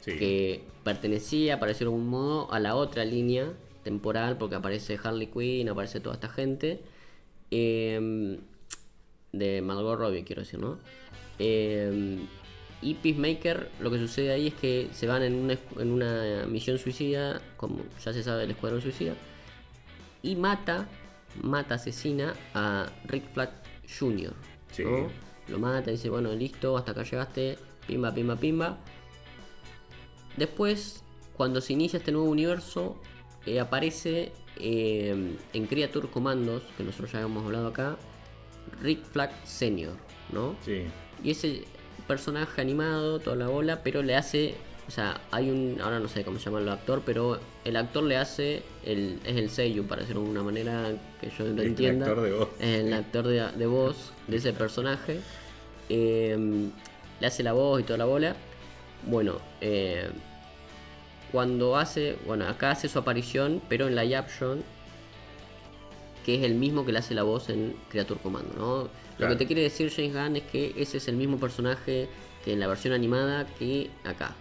que pareció de algún modo a la otra línea temporal, porque aparece Harley Quinn, aparece toda esta gente de Margot Robbie, quiero decir, ¿no? Y Peacemaker, lo que sucede ahí es que se van en una misión suicida, como ya se sabe, el Escuadrón Suicida, y asesina a Rick Flag Jr., ¿no? Lo mata y dice, bueno, listo, hasta acá llegaste, pimba. Después, cuando se inicia este nuevo universo, aparece en Creature Commandos, que nosotros ya hemos hablado acá, Rick Flag Senior, ¿no? Sí. Y ese personaje animado, toda la bola, pero le hace... O sea, ahora no sé cómo se llama el actor, pero el actor le hace... es el seiyuu, para decirlo de una manera que yo lo entienda. El actor de voz. Es el actor de voz de ese personaje. Le hace la voz y toda la bola. Bueno, cuando hace, bueno, acá hace su aparición, pero en live action, que es el mismo que le hace la voz en Creature Commando, ¿no? Claro. Lo que te quiere decir James Gunn es que ese es el mismo personaje que en la versión animada que acá.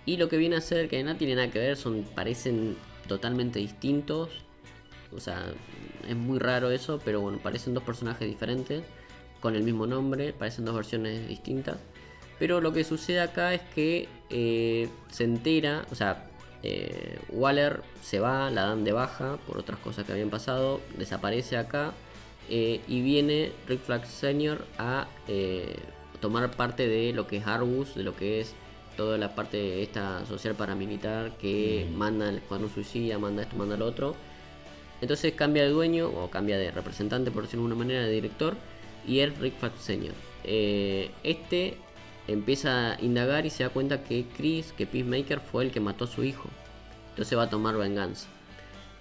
Y lo que viene a hacer, que no tiene nada que ver, parecen totalmente distintos. O sea, es muy raro eso, pero bueno, parecen dos personajes diferentes, con el mismo nombre, parecen dos versiones distintas. Pero lo que sucede acá es que se entera, o sea, Waller se va, la dan de baja por otras cosas que habían pasado, desaparece acá y viene Rick Flag Sr. a tomar parte de lo que es Argus, de lo que es toda la parte de esta social paramilitar que manda el Escuadrón Suicida, manda esto, manda lo otro. Entonces cambia de dueño o cambia de representante, por decirlo de alguna manera, de director, y es Rick Flag Sr. Este empieza a indagar y se da cuenta que que Peacemaker fue el que mató a su hijo. Entonces va a tomar venganza.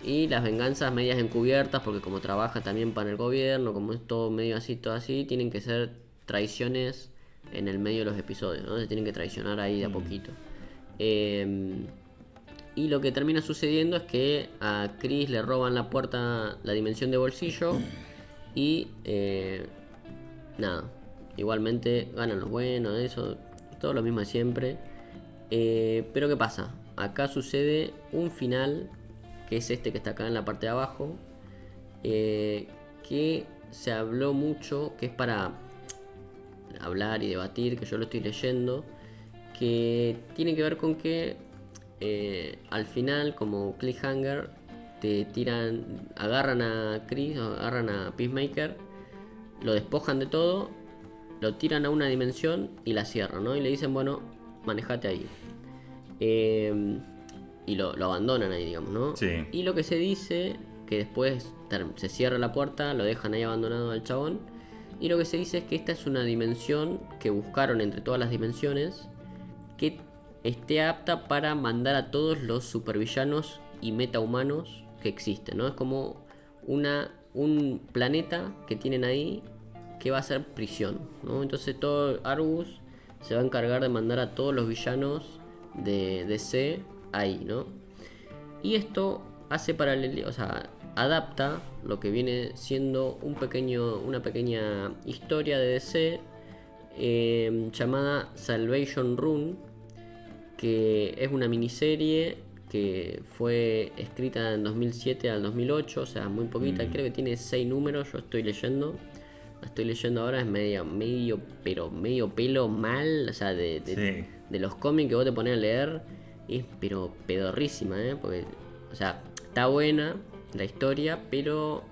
Y las venganzas medias encubiertas, porque como trabaja también para el gobierno, como es todo medio así, todo así, tienen que ser traiciones en el medio de los episodios, ¿no? Se tienen que traicionar ahí de a poquito. Y lo que termina sucediendo es que a Chris le roban la puerta, la dimensión de bolsillo. Y nada, igualmente ganan los buenos, eso, todo lo mismo de siempre. Pero ¿qué pasa? Acá sucede un final, que es este que está acá en la parte de abajo, que se habló mucho, que es para hablar y debatir, que yo lo estoy leyendo, que tiene que ver con que al final, como cliffhanger, te tiran, agarran a Chris, agarran a Peacemaker, lo despojan de todo, lo tiran a una dimensión y la cierran, ¿no? Y le dicen, bueno, manejate ahí. Y lo abandonan ahí, digamos, ¿no? Sí. Y lo que se dice, que después se cierra la puerta, lo dejan ahí abandonado al chabón. Y lo que se dice es que esta es una dimensión que buscaron entre todas las dimensiones, que esté apta para mandar a todos los supervillanos y metahumanos que existen, ¿no? Es como un planeta que tienen ahí que va a ser prisión, ¿no? Entonces todo Argus se va a encargar de mandar a todos los villanos de DC ahí, ¿no? Y esto hace o sea, adapta lo que viene siendo una pequeña historia de DC llamada Salvation Run, que es una miniserie que fue escrita en 2007 al 2008, o sea, muy poquita, creo que tiene 6 números, yo la estoy leyendo ahora, es medio pelo mal, o sea, de los cómics que vos te pones a leer, es pero pedorrísima, porque, o sea, está buena la historia, pero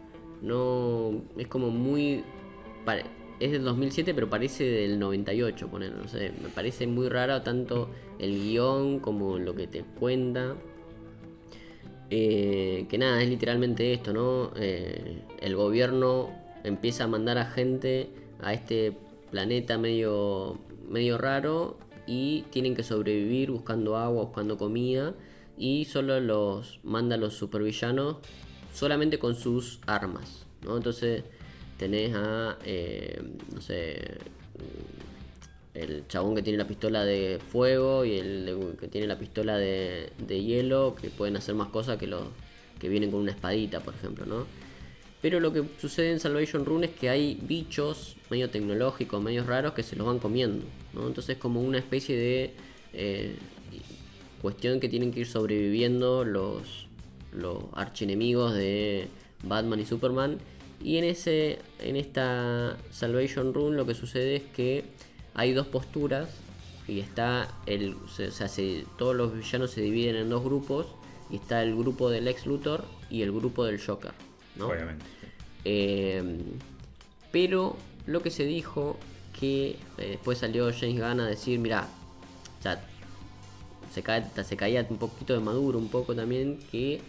no, es como muy, es del 2007, pero parece del 98, ponerlo, no sé, me parece muy raro tanto el guión como lo que te cuenta. Que nada, es literalmente esto, ¿no? El gobierno empieza a mandar a gente a este planeta medio raro y tienen que sobrevivir buscando agua, buscando comida, y solo los manda a los supervillanos solamente con sus armas, ¿no? Entonces tenés a, no sé, el chabón que tiene la pistola de fuego y el que tiene la pistola de hielo, que pueden hacer más cosas que los que vienen con una espadita, por ejemplo, ¿no? Pero lo que sucede en Salvation Run es que hay bichos medio tecnológicos, medio raros, que se los van comiendo, ¿no? Entonces es como una especie de cuestión que tienen que ir sobreviviendo los archienemigos de Batman y Superman. Y en esta Salvation Run lo que sucede es que hay dos posturas y está todos los villanos se dividen en dos grupos, y está el grupo del Lex Luthor y el grupo del Joker, ¿no? Obviamente. Pero lo que se dijo, que después salió James Gunn a decir, mirá, o sea, se caía un poquito de maduro, un poco también, que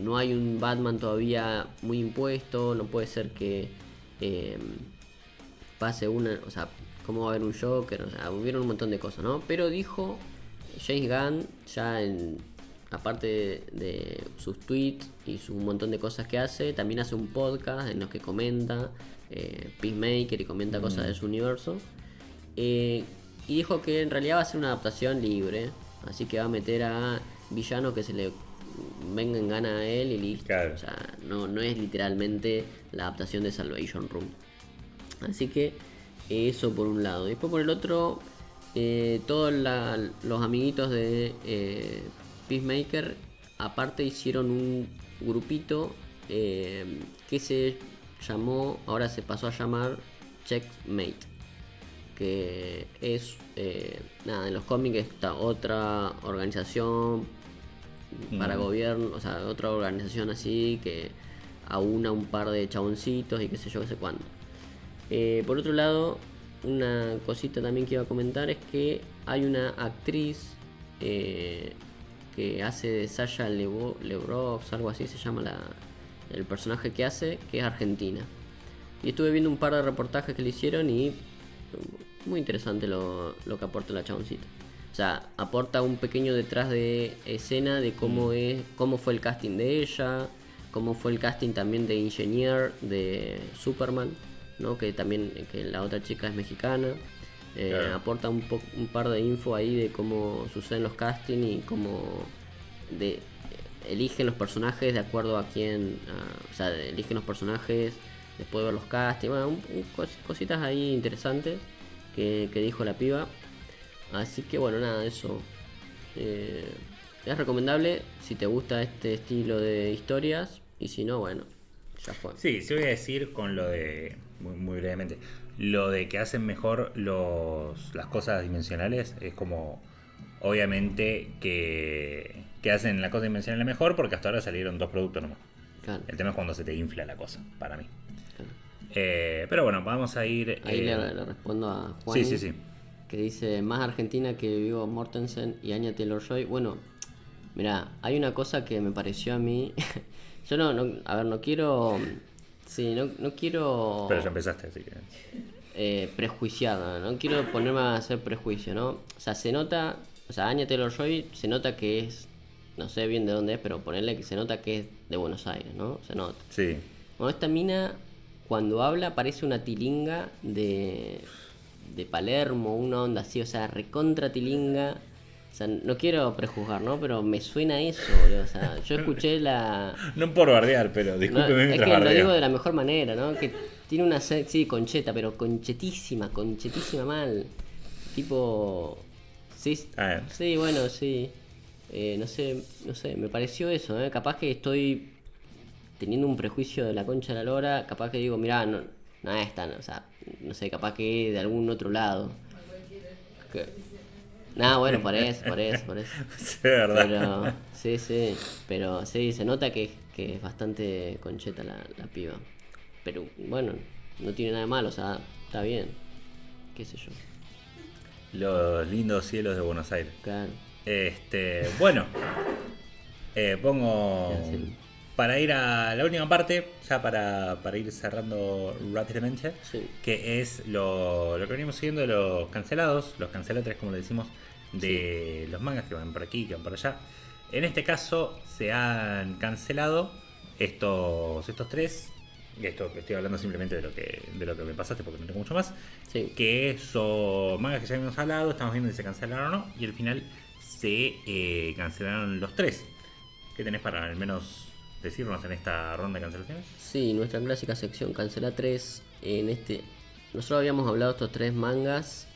no hay un Batman todavía muy impuesto, no puede ser que pase o sea, cómo va a haber un Joker, o sea, hubieron un montón de cosas, ¿no? Pero dijo James Gunn, ya aparte de sus tweets y un montón de cosas que hace, también hace un podcast en los que comenta Peacemaker y comenta cosas de su universo, y dijo que en realidad va a ser una adaptación libre, Así que va a meter a villanos que se le venga en gana a él y listo. Claro. O sea, no es literalmente la adaptación de Salvation Room. Así que eso por un lado. Después por el otro, todos los amiguitos de Peacemaker aparte hicieron un grupito que se llamó, ahora se pasó a llamar Checkmate, que es nada, en los cómics está otra organización para gobierno, o sea, otra organización así que aúna un par de chaboncitos y qué sé yo, qué sé cuándo. Por otro lado, una cosita también que iba a comentar es que hay una actriz que hace de Sasha Lebrox, algo así se llama el personaje que hace, que es argentina. Y estuve viendo un par de reportajes que le hicieron y muy interesante lo que aporta la chaboncita. O sea, aporta un pequeño detrás de escena de cómo fue el casting de ella, cómo fue el casting también de Engineer de Superman, ¿no? Que también que la otra chica es mexicana. Claro. Aporta un par de info ahí de cómo suceden los castings y cómo eligen los personajes de acuerdo a quién, o sea, eligen los personajes después de ver los castings, bueno, cositas ahí interesantes que dijo la piba. Así que bueno, nada, eso es recomendable si te gusta este estilo de historias, y si no, bueno, ya fue. Sí, voy a decir con lo de, muy brevemente, lo de que hacen mejor las cosas dimensionales, es como, obviamente, que hacen la cosa dimensional mejor porque hasta ahora salieron 2 productos nomás. Claro. El tema es cuando se te infla la cosa, para mí. Claro. Pero bueno, vamos a ir... Ahí le respondo a Juan. Sí. Que dice, más Argentina que Viggo Mortensen y Anya Taylor-Joy. Bueno, mira, hay una cosa que me pareció a mí. Yo no quiero... Sí, no quiero... Pero ya empezaste, así que... prejuiciado, no quiero ponerme a hacer prejuicio, ¿no? O sea, se nota... O sea, Anya Taylor-Joy se nota que es... No sé bien de dónde es, pero ponerle que se nota que es de Buenos Aires, ¿no? Se nota. Sí. Bueno, esta mina, cuando habla, parece una tilinga de Palermo, una onda así, o sea, recontra tilinga. O sea, no quiero prejuzgar, ¿no? Pero me suena eso, boludo. O sea, yo escuché la... No por bardear, pero discúlpeme no, mientras es que bardeo. lo digo de la mejor manera, ¿no? Que tiene una... Sí, concheta, pero conchetísima mal. Tipo... Sí, sí, bueno, sí. No sé, me pareció eso, ¿eh? Capaz que estoy teniendo un prejuicio de la concha de la lora. Capaz que digo, mirá, no es tan... O sea, no sé, capaz que de algún otro lado. No, bueno, por eso. Sí, verdad. Pero, sí. Pero sí, se nota que es bastante concheta la piba. Pero bueno, no tiene nada de malo, o sea, está bien. Qué sé yo. Los lindos cielos de Buenos Aires. Claro. Bueno, pongo... Sí. Para ir a la última parte, ya para ir cerrando rápidamente, sí. Que es lo que venimos siguiendo de los cancelados, los cancelatres, como le decimos, de los mangas que van por aquí, que van por allá. En este caso se han cancelado estos 3, y esto que estoy hablando simplemente de lo que me pasaste porque no tengo mucho más, que son mangas que ya habíamos hablado, estamos viendo si se cancelaron o no, y al final se cancelaron los 3. ¿Qué tenés para al menos decirnos en esta ronda de cancelaciones? Sí, nuestra clásica sección Cancela 3. Nosotros habíamos hablado de estos 3 mangas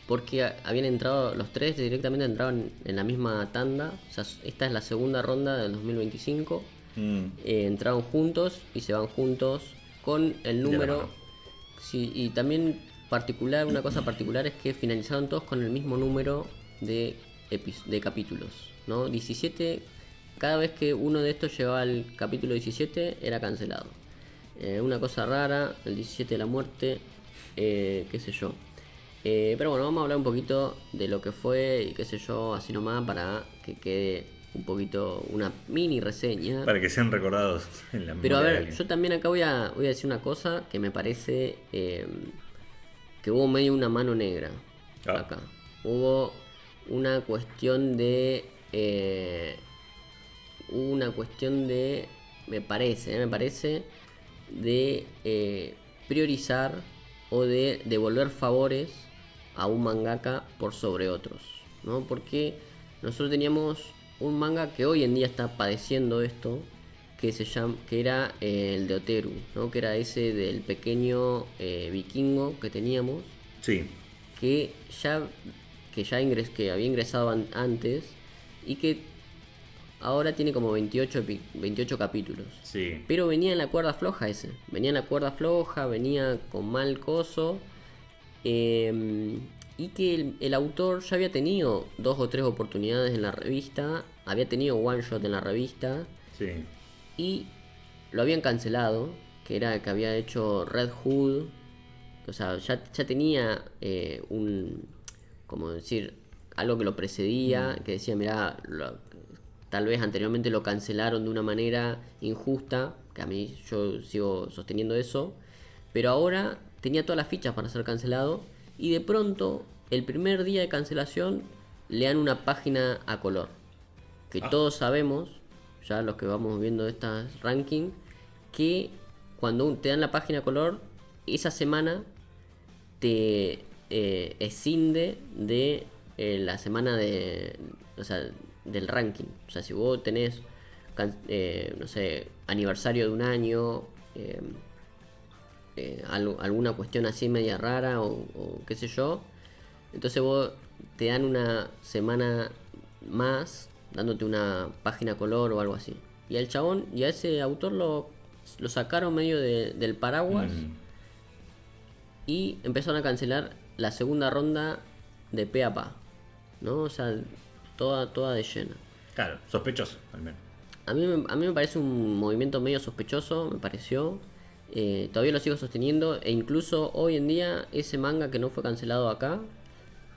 porque habían entrado, los 3 directamente entraron en la misma tanda. O sea, esta es la segunda ronda del 2025. Entraron juntos y se van juntos con el número. Sí, y también una cosa particular es que finalizaron todos con el mismo número de capítulos, ¿no? 17. Cada vez que uno de estos llegaba al capítulo 17 era cancelado. Una cosa rara, el 17 de la muerte, qué sé yo. Pero bueno, vamos a hablar un poquito de lo que fue y qué sé yo, así nomás, para que quede un poquito una mini reseña. Para que sean recordados en la memoria. Pero a ver, yo también acá voy a decir una cosa que me parece que hubo medio una mano negra acá. Hubo una cuestión de... me parece de priorizar o de devolver favores a un mangaka por sobre otros. ¿no? Porque nosotros teníamos un manga que hoy en día está padeciendo esto, que era el de Oteru, ¿no? Que era ese del pequeño vikingo que teníamos, Sí, que ya, que había ingresado antes y que ahora tiene como 28 capítulos. sí. Pero venía en la cuerda floja ese. Venía en la cuerda floja, venía con mal coso. Y que el autor ya había tenido 2 o 3 oportunidades en la revista. Había tenido one shot en la revista. Sí. Y lo habían cancelado. Que era el que había hecho Red Hood. O sea, ya tenía como decir, algo que lo precedía. Que decía, mirá, tal vez anteriormente lo cancelaron de una manera injusta, que a mí yo sigo sosteniendo eso, pero ahora tenía todas las fichas para ser cancelado y de pronto el primer día de cancelación le dan una página a color, que todos sabemos, ya los que vamos viendo estas rankings, que cuando te dan la página a color, esa semana te escinde de la semana o sea, del ranking. O sea, si vos tenés, no sé, aniversario de un año, alguna cuestión así media rara o qué sé yo, entonces vos te dan una semana más dándote una página color o algo así. Y al chabón y a ese autor lo sacaron medio del paraguas y empezaron a cancelar la segunda ronda de pe a pa, ¿no? O sea, toda de llena. Claro, sospechoso, al menos. A mí me parece un movimiento medio sospechoso, me pareció. Todavía lo sigo sosteniendo e incluso hoy en día ese manga que no fue cancelado acá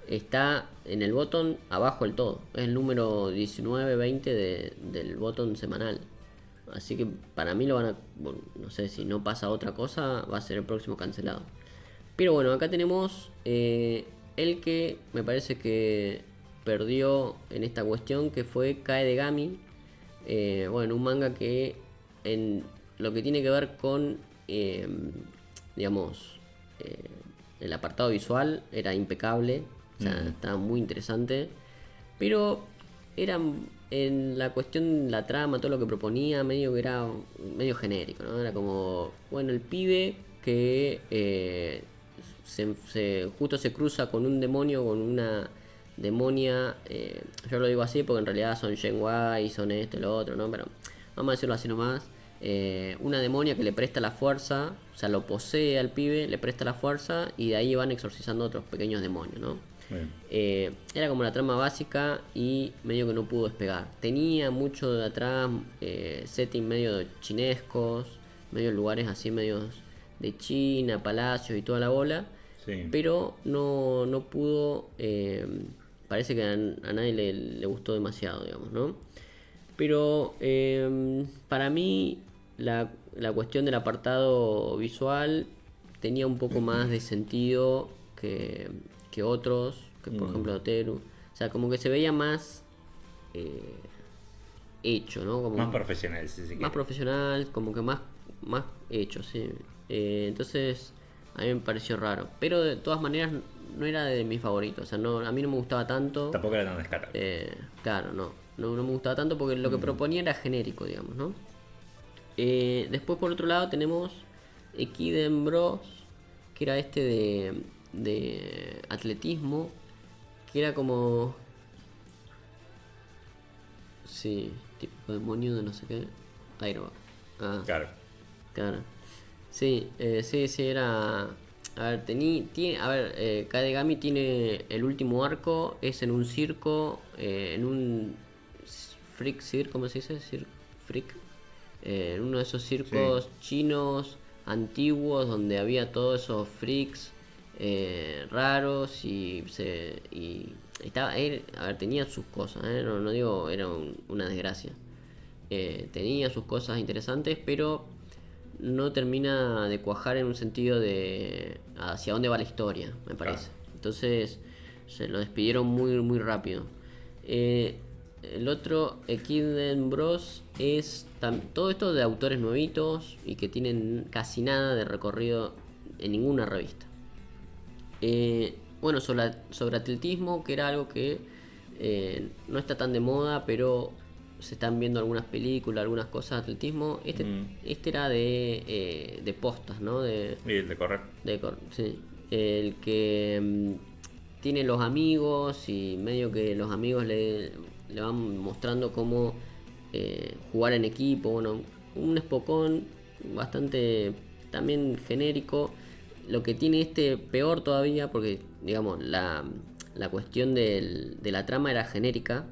está en el botón abajo del todo. Es el número 19-20 del botón semanal. Así que para mí lo van a... Bueno, no sé, si no pasa otra cosa, va a ser el próximo cancelado. Pero bueno, acá tenemos el que me parece que perdió en esta cuestión, que fue Kaedegami. Bueno, un manga que en lo que tiene que ver con, digamos, el apartado visual era impecable. O sea, estaba muy interesante. Pero era en la cuestión, la trama, todo lo que proponía, medio que era medio genérico, ¿no? Era como, bueno, el pibe que justo se cruza con un demonio, con una demonia, yo lo digo así porque en realidad son Shenhua, son esto y lo otro, ¿no? Pero vamos a decirlo así nomás. Una demonia que le presta la fuerza, o sea, lo posee al pibe, le presta la fuerza y de ahí van exorcizando otros pequeños demonios, ¿no? Era como la trama básica y medio que no pudo despegar. Tenía mucho de atrás, setting medio chinescos, medio lugares así medios de China, palacios y toda la bola. Sí. Pero no pudo, parece que a nadie le gustó demasiado, digamos, ¿no? Pero para mí la cuestión del apartado visual tenía un poco más de sentido que otros, que por ejemplo Oteru. O sea, como que se veía más hecho, ¿no? Como Más profesional, si se quiere. más profesional, como que más hecho, sí. Entonces a mí me pareció raro. Pero de todas maneras no era de mis favoritos. O sea, no, a mí no me gustaba tanto. Tampoco era tan descarado. Claro, no me gustaba tanto porque lo que proponía era genérico, digamos, ¿no? Después por otro lado tenemos Ekiden Bros, que era este de atletismo, que era como... Sí, tipo demonio de no sé qué. Ahí no va. Ah, Claro. claro. Sí, sí, era... A ver, Kadegami tiene el último arco, es en un circo, en un freak circo, ¿cómo se dice? Freak. En uno de esos circos chinos antiguos donde había todos esos freaks raros y estaba, a ver, tenía sus cosas, no digo era una desgracia. Tenía sus cosas interesantes, pero no termina de cuajar en un sentido de hacia dónde va la historia, me parece. Entonces se lo despidieron muy rápido. El otro, Ekiden Bros, es todo esto de autores nuevitos y que tienen casi nada de recorrido en ninguna revista. Bueno, sobre atletismo, que era algo que no está tan de moda, pero se están viendo algunas películas, algunas cosas de atletismo. Este era de postas, ¿no? Y el de correr. Sí. El que tiene los amigos y medio que los amigos le van mostrando cómo jugar en equipo. Bueno, un espocón bastante también genérico. Lo que tiene este peor todavía, porque digamos la cuestión de la trama era genérica,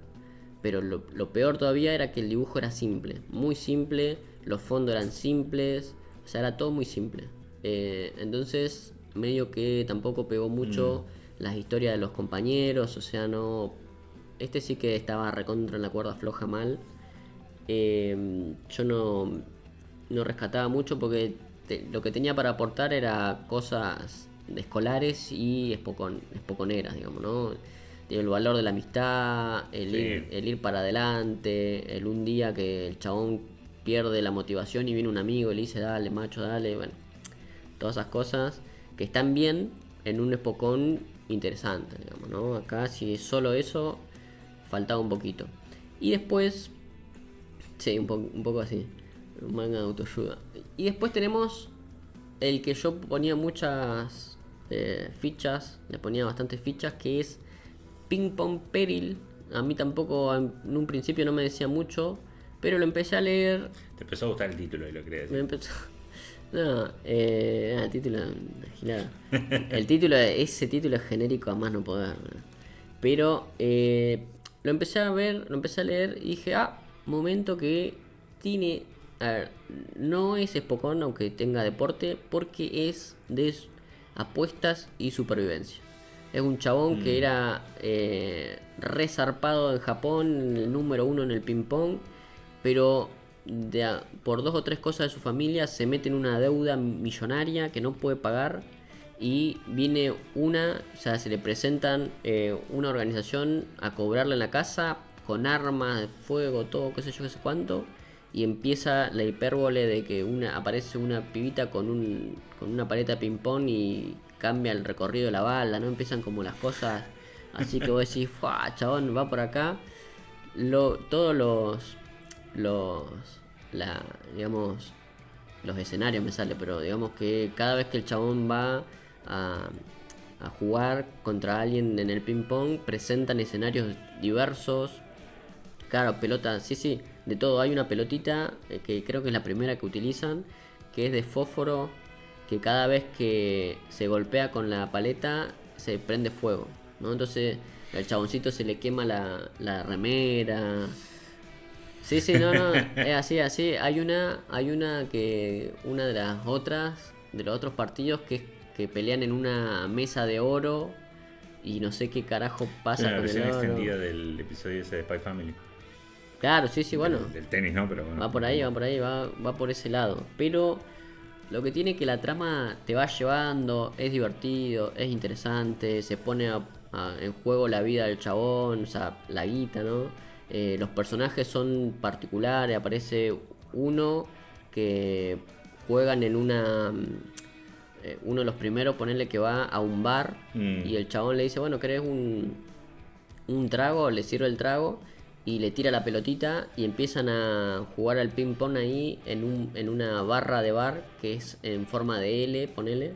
pero lo peor todavía era que el dibujo era simple, muy simple, los fondos eran simples, o sea, era todo muy simple. Entonces, medio que tampoco pegó mucho las historias de los compañeros, o sea, no. Este sí que estaba recontra en la cuerda floja mal. Yo no rescataba mucho porque lo que tenía para aportar era cosas de escolares y espoconeras, digamos, ¿no? El valor de la amistad, el ir para adelante, el un día que el chabón pierde la motivación y viene un amigo y le dice dale macho, dale, bueno, todas esas cosas que están bien en un espocón interesante, digamos, ¿no? Acá si es solo eso, faltaba un poquito. Y después, sí, un poco así, un manga de autoayuda. Y después tenemos el que yo ponía muchas fichas, le ponía bastantes fichas, que es Ping Pong Peril. A mí tampoco en un principio no me decía mucho, pero lo empecé a leer. Te empezó a gustar el título y lo crees. Me empezó. No, el título, gilada. Ese título es genérico a más no poder. Pero lo empecé a ver, lo empecé a leer y dije, momento que tiene. A ver, no es espocón aunque tenga deporte, porque es de apuestas y supervivencia. Es un chabón que era re zarpado en Japón, el número 1 en el ping pong, pero por 2 o 3 cosas de su familia se mete en una deuda millonaria que no puede pagar. Y viene o sea, se le presentan una organización a cobrarle en la casa con armas de fuego, todo, qué sé yo, qué sé cuánto. Y empieza la hipérbole de que aparece una pibita con una paleta de ping pong y cambia el recorrido de la bala, ¿no? Empiezan como las cosas así que vos decís, chabón, va por acá. Todos digamos, los escenarios me sale, pero digamos que cada vez que el chabón va a jugar contra alguien en el ping pong, presentan escenarios diversos. Claro, pelota, sí, de todo. Hay una pelotita que creo que es la primera que utilizan, que es de fósforo, que cada vez que se golpea con la paleta se prende fuego, ¿no? Entonces al chaboncito se le quema la remera. Sí, no, es así. Hay una de las otras, de los otros partidos que pelean en una mesa de oro y no sé qué carajo pasa con el oro. La versión extendida del episodio ese de Spy Family. Claro, sí, bueno. Del tenis, ¿no? Pero bueno. Va por ahí, va por ese lado. Pero lo que tiene que la trama te va llevando, es divertido, es interesante, se pone en juego la vida del chabón, o sea, la guita, ¿no? Los personajes son particulares, aparece uno que juegan en uno de los primeros, ponerle que va a un bar y el chabón le dice, bueno, ¿querés un trago? Le sirve el trago y le tira la pelotita y empiezan a jugar al ping pong ahí en una barra de bar que es en forma de L, ponele,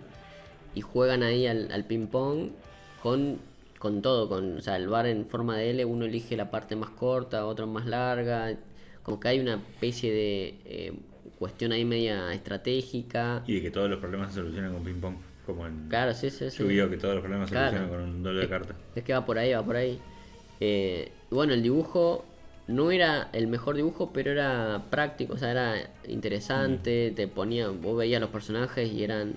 y juegan ahí al ping pong con todo, o sea, el bar en forma de L, uno elige la parte más corta, otro más larga, como que hay una especie de cuestión ahí media estratégica. Y de que todos los problemas se solucionan con ping pong, como en claro, sí. Yu-Gi-Oh, que todos los problemas se solucionan con un doble de carta. Es que va por ahí. Bueno, el dibujo no era el mejor dibujo, pero era práctico, o sea, era interesante, vos veías los personajes y eran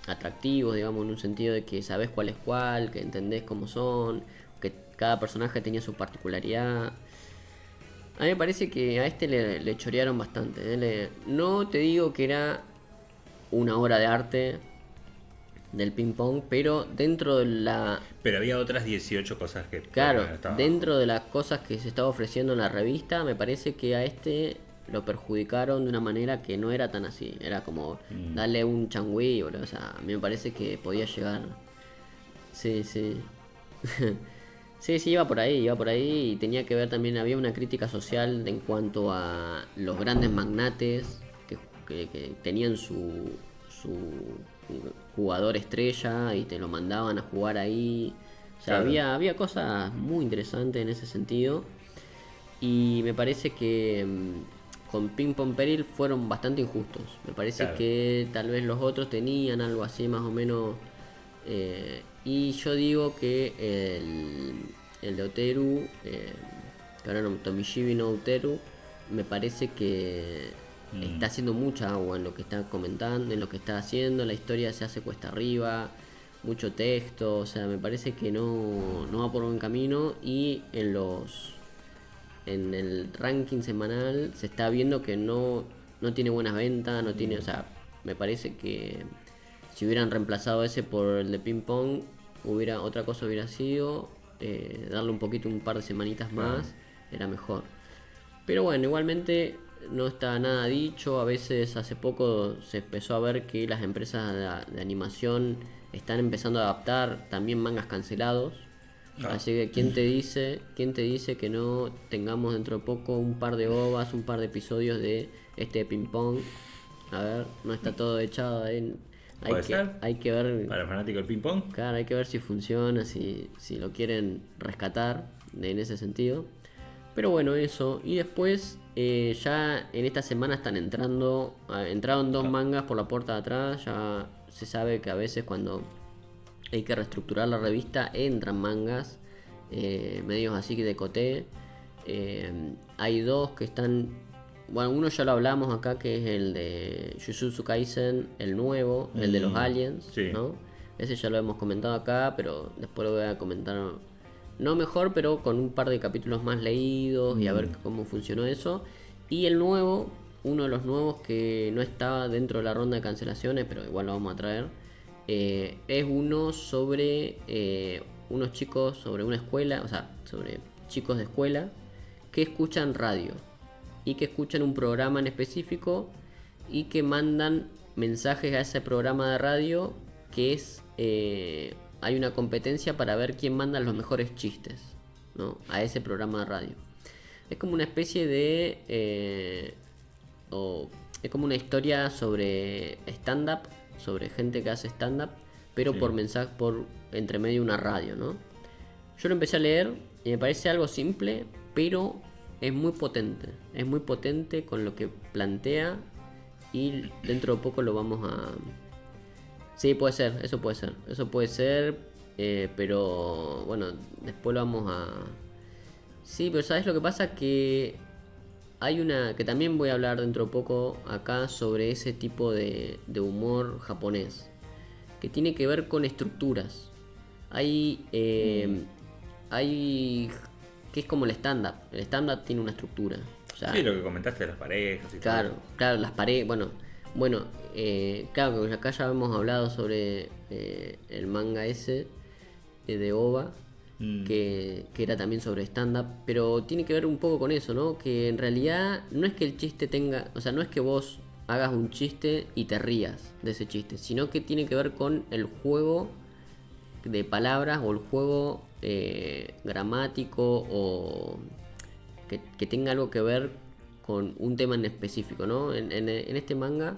atractivos, digamos, en un sentido de que sabés cuál es cuál, que entendés cómo son, que cada personaje tenía su particularidad. A mí me parece que a este le chorearon bastante. No te digo que era una obra de arte del ping pong, pero dentro de Pero había otras 18 cosas que... Claro, dentro de las cosas que se estaba ofreciendo en la revista, me parece que a este lo perjudicaron de una manera que no era tan así. Era como darle un changüí, boludo. O sea, a mí me parece que podía llegar. Sí. Sí, sí, iba por ahí y tenía que ver también, había una crítica social en cuanto a los grandes magnates que tenían su jugador estrella y te lo mandaban a jugar ahí. O sea, Claro, había cosas muy interesantes en ese sentido y me parece que con Ping Pong Peril fueron bastante injustos. Me parece claro. que tal vez los otros tenían algo así más o menos. Y yo digo que el de Oteru, que ahora no, Tomishibi no Oteru, me parece que está Mm, haciendo mucha agua en lo que está comentando, en lo que está haciendo. La historia se hace cuesta arriba, mucho texto, o sea, me parece que no va por buen camino. Y en el ranking semanal se está viendo que no tiene buenas ventas, no tiene, o sea, me parece que si hubieran reemplazado ese por el de ping pong, otra cosa hubiera sido darle un poquito, un par de semanitas claro. más, era mejor. Pero bueno, igualmente no está nada dicho. A veces hace poco se empezó a ver que las empresas de animación están empezando a adaptar también mangas cancelados. Ah, Así que quién te dice que no tengamos dentro de poco un par de ovas, un par de episodios de este ping pong. A ver, no está todo echado ahí. puede ser. Hay que ver, Para el fanático del ping pong. claro, hay que ver si funciona, si lo quieren rescatar en ese sentido. Pero bueno, eso. Y después, ya en esta semana están entraron dos Ah, mangas por la puerta de atrás. Ya se sabe que a veces cuando hay que reestructurar la revista entran mangas, medios así que de coté. Hay dos que están. Bueno, uno ya lo hablamos acá, que es el de Jujutsu Kaisen, el nuevo, el de los aliens, sí. ¿no? Ese ya lo hemos comentado acá, pero después lo voy a comentar. No mejor, pero con un par de capítulos más leídos y a ver cómo funcionó eso. Y el nuevo, uno de los nuevos que no estaba dentro de la ronda de cancelaciones, pero igual lo vamos a traer. Es uno sobre unos chicos, sobre una escuela, o sea, sobre chicos de escuela que escuchan radio y que escuchan un programa en específico y que mandan mensajes a ese programa de radio que es hay una competencia para ver quién manda los mejores chistes, ¿no? A ese programa de radio. Es como una especie de o es como una historia sobre stand-up, sobre gente que hace stand-up, pero por Sí. mensaje, por entre medio una radio, ¿no? Yo lo empecé a leer y me parece algo simple, pero es muy potente con lo que plantea y dentro de poco lo vamos a... Sí, puede ser, eso puede ser, pero bueno, después lo vamos a... Sí, pero ¿sabes lo que pasa? Que hay una que también voy a hablar dentro de poco acá sobre ese tipo de humor japonés, que tiene que ver con estructuras. Hay, hay que es como el stand-up. El stand-up tiene una estructura. O Sí, sea, lo que comentaste de las parejas y todo claro, eso. claro, las paredes, bueno, claro que acá ya hemos hablado sobre el manga ese de OVA, Mm, que era también sobre stand-up, pero tiene que ver un poco con eso, ¿no? Que en realidad no es que el chiste tenga, o sea, no es que vos hagas un chiste y te rías de ese chiste, sino que tiene que ver con el juego de palabras o el juego gramático o que tenga algo que ver con un tema en específico, ¿no? En este manga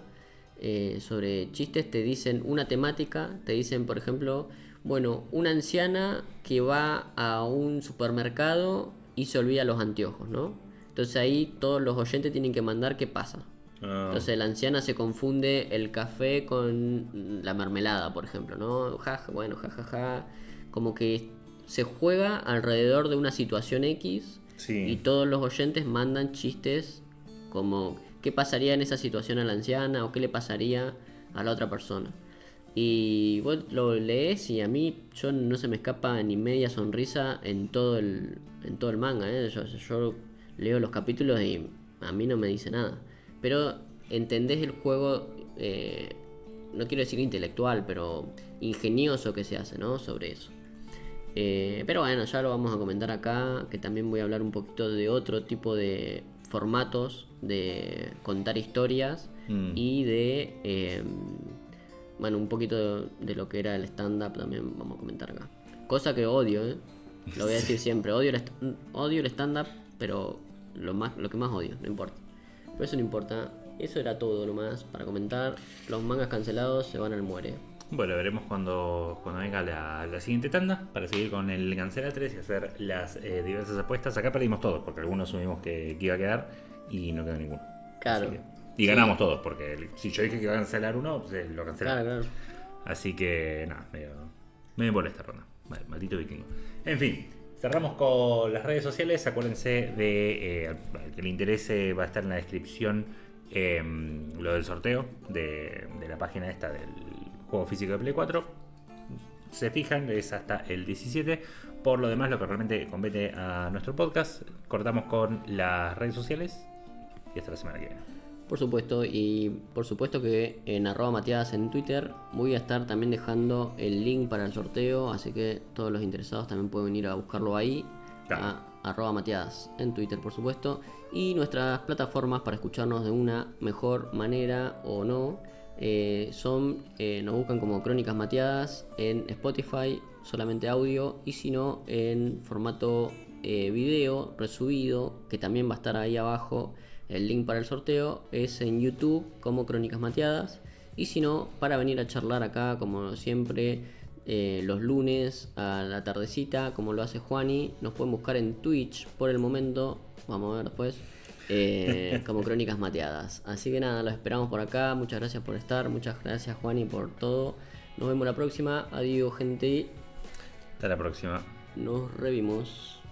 sobre chistes te dicen una temática, te dicen, por ejemplo, bueno, una anciana que va a un supermercado y se olvida los anteojos, ¿no? Entonces ahí todos los oyentes tienen que mandar qué pasa. ah, Entonces la anciana se confunde el café con la mermelada, por ejemplo, ¿no? Bueno, jajaja. Como que se juega alrededor de una situación X y sí. todos los oyentes mandan chistes como qué pasaría en esa situación a la anciana o qué le pasaría a la otra persona. Y vos lo lees y a mí yo no se me escapa ni media sonrisa en todo el manga, ¿eh? Yo leo los capítulos y a mí no me dice nada. Pero entendés el juego, no quiero decir intelectual, pero ingenioso que se hace, ¿no? Sobre eso. Pero bueno, ya lo vamos a comentar acá, que también voy a hablar un poquito de otro tipo de formatos de contar historias Mm, y de, bueno, un poquito de lo que era el stand-up también vamos a comentar acá. Cosa que odio, ¿eh? Lo voy a decir siempre. Odio el stand-up, pero lo que más odio, no importa. Pero eso no importa. Eso era todo nomás para comentar. Los mangas cancelados se van al muere. Bueno, veremos cuando venga la siguiente tanda para seguir con el Cancela 3 y hacer las diversas apuestas. Acá perdimos todos porque algunos asumimos que iba a quedar y no quedó ninguno. Claro. Y ganamos todos porque si yo dije que iba a cancelar uno, pues lo cancelaron. Claro. Así que nada, medio molesta esta ronda. Vale, maldito vikingo. En fin, cerramos con las redes sociales. Acuérdense de al que le interese, va a estar en la descripción lo del sorteo de la página esta del juego físico de Play 4. Se fijan, es hasta el 17. Por lo demás, lo que realmente compete a nuestro podcast, cortamos con las redes sociales y hasta la semana que viene. Por supuesto, y por supuesto que en @Mateadas en Twitter voy a estar también dejando el link para el sorteo, así que todos los interesados también pueden ir a buscarlo ahí, Claro. a @Mateadas en Twitter, por supuesto, y nuestras plataformas para escucharnos de una mejor manera o no nos buscan como Crónicas Mateadas en Spotify, solamente audio, y si no en formato video resubido, que también va a estar ahí abajo. El link para el sorteo es en YouTube como Crónicas Mateadas. Y si no, para venir a charlar acá, como siempre, los lunes a la tardecita, como lo hace Juani, nos pueden buscar en Twitch por el momento. Vamos a ver después. Como Crónicas Mateadas. Así que nada, los esperamos por acá. Muchas gracias por estar. Muchas gracias, Juani, por todo. Nos vemos la próxima. Adiós, gente. Hasta la próxima. Nos revimos.